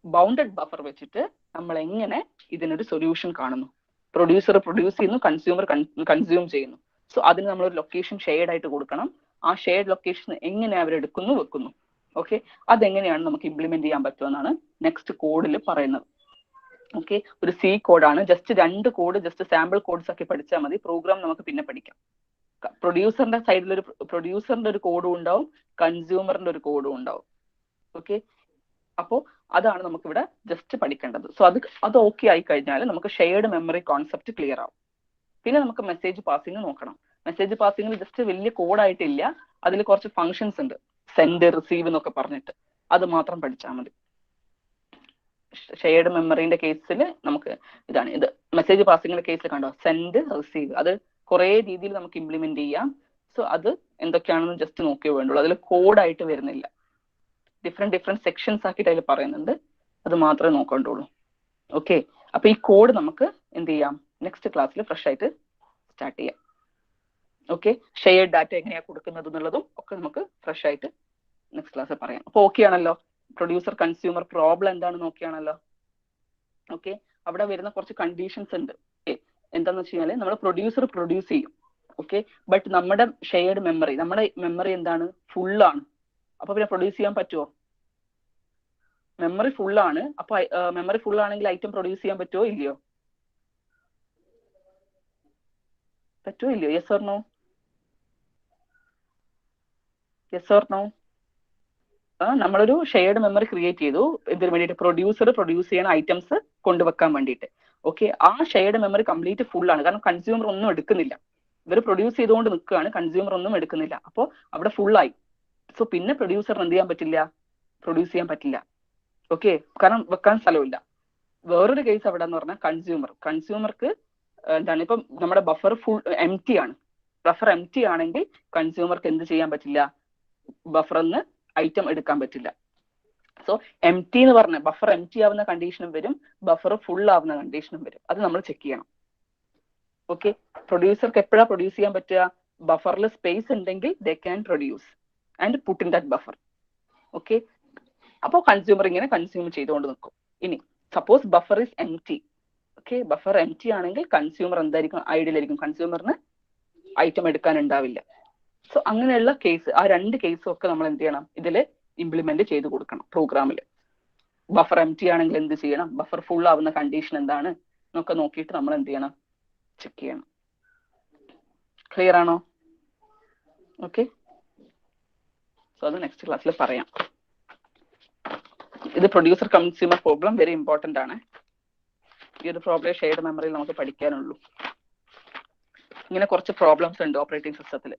ബൗണ്ടഡ് ബഫർ വെച്ചിട്ട് നമ്മൾ എങ്ങനെ ഇതിനൊരു സൊല്യൂഷൻ കാണുന്നു? പ്രൊഡ്യൂസർ പ്രൊഡ്യൂസ് ചെയ്യുന്നു, കൺസ്യൂമർ കൺസ്യൂം ചെയ്യുന്നു. സോ അതിന് നമ്മൾ ഒരു ലൊക്കേഷൻ ഷെയർഡ് ആയിട്ട് കൊടുക്കണം. ആ ഷെയർഡ് ലൊക്കേഷൻ എങ്ങനെ അവർ എടുക്കുന്നു വെക്കുന്നു. ഓക്കെ, അതെങ്ങനെയാണ് നമുക്ക് ഇംപ്ലിമെന്റ് ചെയ്യാൻ പറ്റുമെന്നാണ് നെക്സ്റ്റ് കോഡിൽ പറയുന്നത്. ഓക്കെ, ഒരു C കോഡാണ്. Just 2 code, just sample codes ഒക്കെ പഠിച്ചാൽ മതി. പ്രോഗ്രാം നമുക്ക് പിന്നെ പഠിക്കാം. പ്രൊഡ്യൂസറിന്റെ സൈഡിൽ പ്രൊഡ്യൂസറിന്റെ ഒരു കോഡും ഉണ്ടാവും, കൺസ്യൂമറിന്റെ ഒരു കോഡും ഉണ്ടാവും. ഓക്കെ, അപ്പോൾ അതാണ് നമുക്ക് ഇവിടെ ജസ്റ്റ് പഠിക്കേണ്ടത്. സോ അത് ഓക്കെ ആയി കഴിഞ്ഞാൽ നമുക്ക് ഷെയർഡ് മെമ്മറി കോൺസെപ്റ്റ് ക്ലിയർ ആവും. പിന്നെ നമുക്ക് മെസ്സേജ് പാസിംഗ് നോക്കണം. മെസ്സേജ് പാസിംഗിൽ ജസ്റ്റ് വലിയ കോഡായിട്ടില്ല, അതിൽ കുറച്ച് ഫങ്ഷൻസ് ഉണ്ട്, സെൻഡ് റിസീവ് എന്നൊക്കെ പറഞ്ഞിട്ട്. അത് മാത്രം പഠിച്ചാൽ മതി. ഷെയർഡ് മെമ്മറിന്റെ കേസിൽ നമുക്ക് ഇതാണ്. ഇത് മെസ്സേജ് പാസിംഗിന്റെ കേസിൽ കണ്ടോ, സെൻഡ് റിസീവ്. അത് കുറെ രീതിയിൽ നമുക്ക് ഇംപ്ലിമെന്റ് ചെയ്യാം. സോ അത് എന്തൊക്കെയാണെന്ന് ജസ്റ്റ് നോക്കിയേ വേണ്ടുള്ളൂ. അതിൽ കോഡായിട്ട് വരുന്നില്ല, ഡിഫറെന്റ് സെക്ഷൻസ് ആക്കിയിട്ട് അതിൽ പറയുന്നുണ്ട്. അത് മാത്രമേ നോക്കേണ്ടുള്ളൂ. ഓക്കെ, അപ്പൊ ഈ കോഡ് നമുക്ക് എന്ത് ചെയ്യാം, നെക്സ്റ്റ് ക്ലാസ്സിൽ ഫ്രഷ് ആയിട്ട് സ്റ്റാർട്ട് ചെയ്യാം. ഓക്കെ, ഷെയർഡ് ഡാറ്റ എങ്ങനെയാ കൊടുക്കുന്നത് എന്നുള്ളതും ഒക്കെ നമുക്ക് ഫ്രഷ് ആയിട്ട് നെക്സ്റ്റ് ക്ലാസ്സിൽ പറയാം. അപ്പൊ ഓക്കെ ആണല്ലോ? പ്രൊഡ്യൂസർ കൺസ്യൂമർ പ്രോബ്ലം എന്താണെന്ന് നോക്കിയാണല്ലോ. ഓക്കെ, അവിടെ വരുന്ന കുറച്ച് കണ്ടീഷൻസ് ഉണ്ട്. എന്താന്ന് വെച്ച് കഴിഞ്ഞാൽ നമ്മൾ പ്രൊഡ്യൂസർ പ്രൊഡ്യൂസ് ചെയ്യും. ഓക്കെ, ബട്ട് നമ്മുടെ ഷെയർഡ് മെമ്മറി, നമ്മുടെ മെമ്മറി എന്താണ്, ഫുള്ളാണ്. അപ്പൊ പിന്നെ പ്രൊഡ്യൂസ് ചെയ്യാൻ പറ്റുമോ? മെമ്മറി ഫുള്ളാണ്. അപ്പൊ മെമ്മറി ഫുൾ ആണെങ്കിൽ ഐറ്റം പ്രൊഡ്യൂസ് ചെയ്യാൻ പറ്റുമോ ഇല്ലയോ? പറ്റുമോ ഇല്ലയോ? Yes or no? Yes or no? നമ്മളൊരു ഷെയർഡ് മെമ്മറി ക്രിയേറ്റ് ചെയ്തു. ഇതിന് വേണ്ടിയിട്ട് പ്രൊഡ്യൂസർ പ്രൊഡ്യൂസ് ചെയ്യുന്ന ഐറ്റംസ് കൊണ്ടുവെക്കാൻ വേണ്ടിയിട്ട്. ഓക്കെ, ആ ഷെയർഡ് മെമ്മറി കംപ്ലീറ്റ് ഫുൾ ആണ്. കാരണം കൺസ്യൂമർ ഒന്നും എടുക്കുന്നില്ല. ഇവർ പ്രൊഡ്യൂസ് ചെയ്തുകൊണ്ട് നിൽക്കുകയാണ്, കൺസ്യൂമർ ഒന്നും എടുക്കുന്നില്ല. അപ്പോൾ അവിടെ ഫുള്ളായി. സോ പിന്നെ പ്രൊഡ്യൂസറിന് എന്ത് ചെയ്യാൻ പറ്റില്ല? പ്രൊഡ്യൂസ് ചെയ്യാൻ പറ്റില്ല. ഓക്കെ, കാരണം വെക്കാൻ സ്ഥലമില്ല. വേറൊരു കേസ് അവിടെ എന്ന് പറഞ്ഞാൽ കൺസ്യൂമർക്ക് എന്താണ്, ഇപ്പം നമ്മുടെ ബഫർ ഫുൾ എംറ്റി ആണ്. ബഫർ എംറ്റി ആണെങ്കിൽ കൺസ്യൂമർക്ക് എന്ത് ചെയ്യാൻ പറ്റില്ല? ബഫറിന്ന് ഐറ്റം എടുക്കാൻ പറ്റില്ല. സോ എംറ്റി എന്ന് പറഞ്ഞ ബഫർ എംറ്റി ആവുന്ന കണ്ടീഷനും വരും, ബഫർ ഫുൾ ആവുന്ന കണ്ടീഷനും വരും. അത് നമ്മൾ ചെക്ക് ചെയ്യണം. ഓക്കെ, പ്രൊഡ്യൂസർക്ക് എപ്പോഴാണ് പ്രൊഡ്യൂസ് ചെയ്യാൻ പറ്റുക? ബഫറിൽ സ്പേസ് ഉണ്ടെങ്കിൽ they can produce and put in that buffer. Okay, അപ്പോൾ കൺസ്യൂമർ ഇങ്ങനെ കൺസ്യൂം ചെയ്തുകൊണ്ട് നിൽക്കും. ഇനി suppose buffer is എംറ്റി. Okay, buffer എംറ്റി ആണെങ്കിൽ കൺസ്യൂമർ എന്തായിരിക്കും? ഐഡിയലായിരിക്കും. കൺസ്യൂമറിന് ഐറ്റം എടുക്കാൻ ഉണ്ടാവില്ല. സോ അങ്ങനെയുള്ള കേസ്, ആ 2 കേസും ഒക്കെ നമ്മൾ എന്ത് ചെയ്യണം? ഇതിൽ ഇംപ്ലിമെന്റ് ചെയ്ത് കൊടുക്കണം പ്രോഗ്രാമിൽ. ബഫർ എംറ്റി ആണെങ്കിൽ എന്ത് ചെയ്യണം? ബഫർ ഫുൾ ആവുന്ന കണ്ടീഷൻ എന്താണ് എന്നൊക്കെ നോക്കിയിട്ട് നമ്മൾ എന്ത് ചെയ്യണം? ചെക്ക് ചെയ്യണം. ക്ലിയർ ആണോ? ഓക്കെ, സോ അത് നെക്സ്റ്റ് ക്ലാസ്സിൽ പറയാം. ഇത് producer consumer problem very important ആണ്. ഈ ഒരു പ്രോബ്ലം ഷെയർഡ് മെമ്മറിയിൽ നമുക്ക് പഠിക്കാനുള്ളൂ. ഇങ്ങനെ കുറച്ച് പ്രോബ്ലംസ് ഉണ്ട് ഓപ്പറേറ്റിംഗ് സിസ്റ്റത്തിൽ.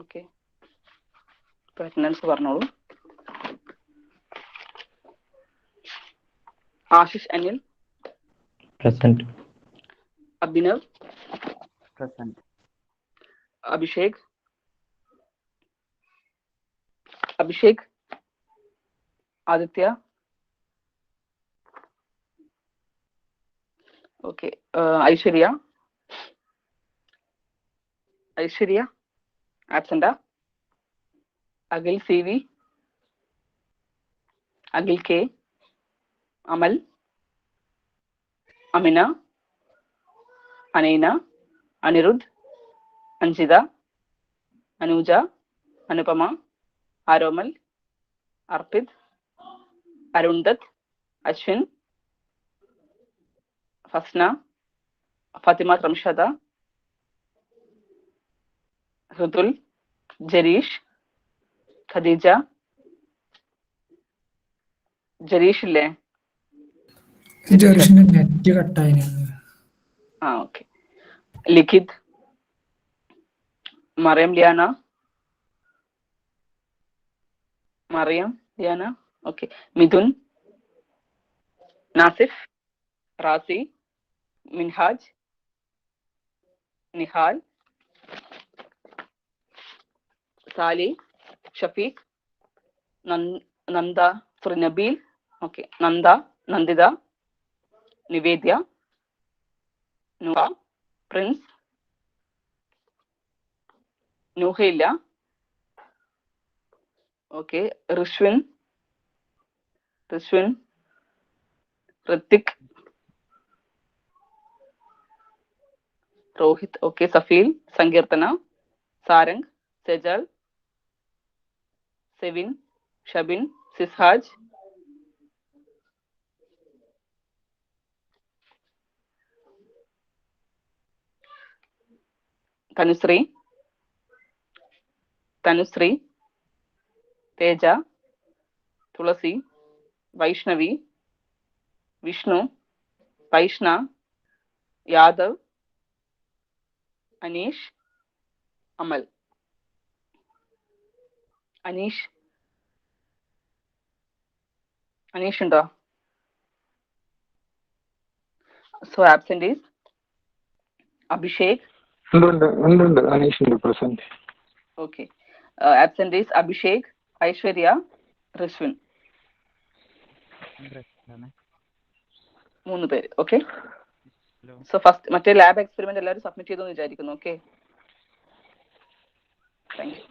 ഓക്കെ, അറ്റൻഡൻസ് പറഞ്ഞോളൂ. Ashish Anil present, Abhinav present, Abhishek Aditya. Okay, Aishwarya ആബ്സെന്റാ? Akhil CV, Akhil K, Amal, Amina, Anaina, Aniruddh, Anjitha, Anuja, Anupama, Aromal, Arpith, Arundath, Ashwin, Fasna, Fathima Ramshada, Hridul, Jareesh, Khadeeja. ജരീഷ് ഇല്ലേ? ജെറിഷിന്റെ നെറ്റ് കട്ടായി. Okay. Likhith, Mariyam Liyana, okay. Mithun, Nasif, Razi, Minhaj, Nihal, Sali, Shafeeq, Nanda, Nabeel, okay, Nanditha, Nivedya, Nooha, Prince, നൂഹയില്ല, ഓക്കെ, ഋഷ്വിൻ, ഋത്തിക്, രോഹിത്, ഓക്കെ, സഫീൽ, സങ്കീർത്തന, സാരംഗ്, സെജൽ, സെവിൻ, ഷബിൻ, സിസ്ഹാജ്, തനുശ്രീ, തേജ, തുളസി, വൈഷ്ണവി, വിഷ്ണു, വൈഷ്ണ, യാദവ്, അനീഷ്, അമൽ. അനീഷ് ഉണ്ടോ? So absent is Abhishek. ഉണ്ട് അനീഷ് ഉണ്ട് present. Okay, absent is Abhishek, Aishwarya, Rishwin. 3 പേര്. ഓക്കെ, സോ ഫസ്റ്റ് മറ്റേ ലാബ് എക്സ്പെരിമെന്റ് എല്ലാവരും സബ്മിറ്റ് ചെയ്തെന്ന് വിചാരിക്കുന്നു. Okay, thank U.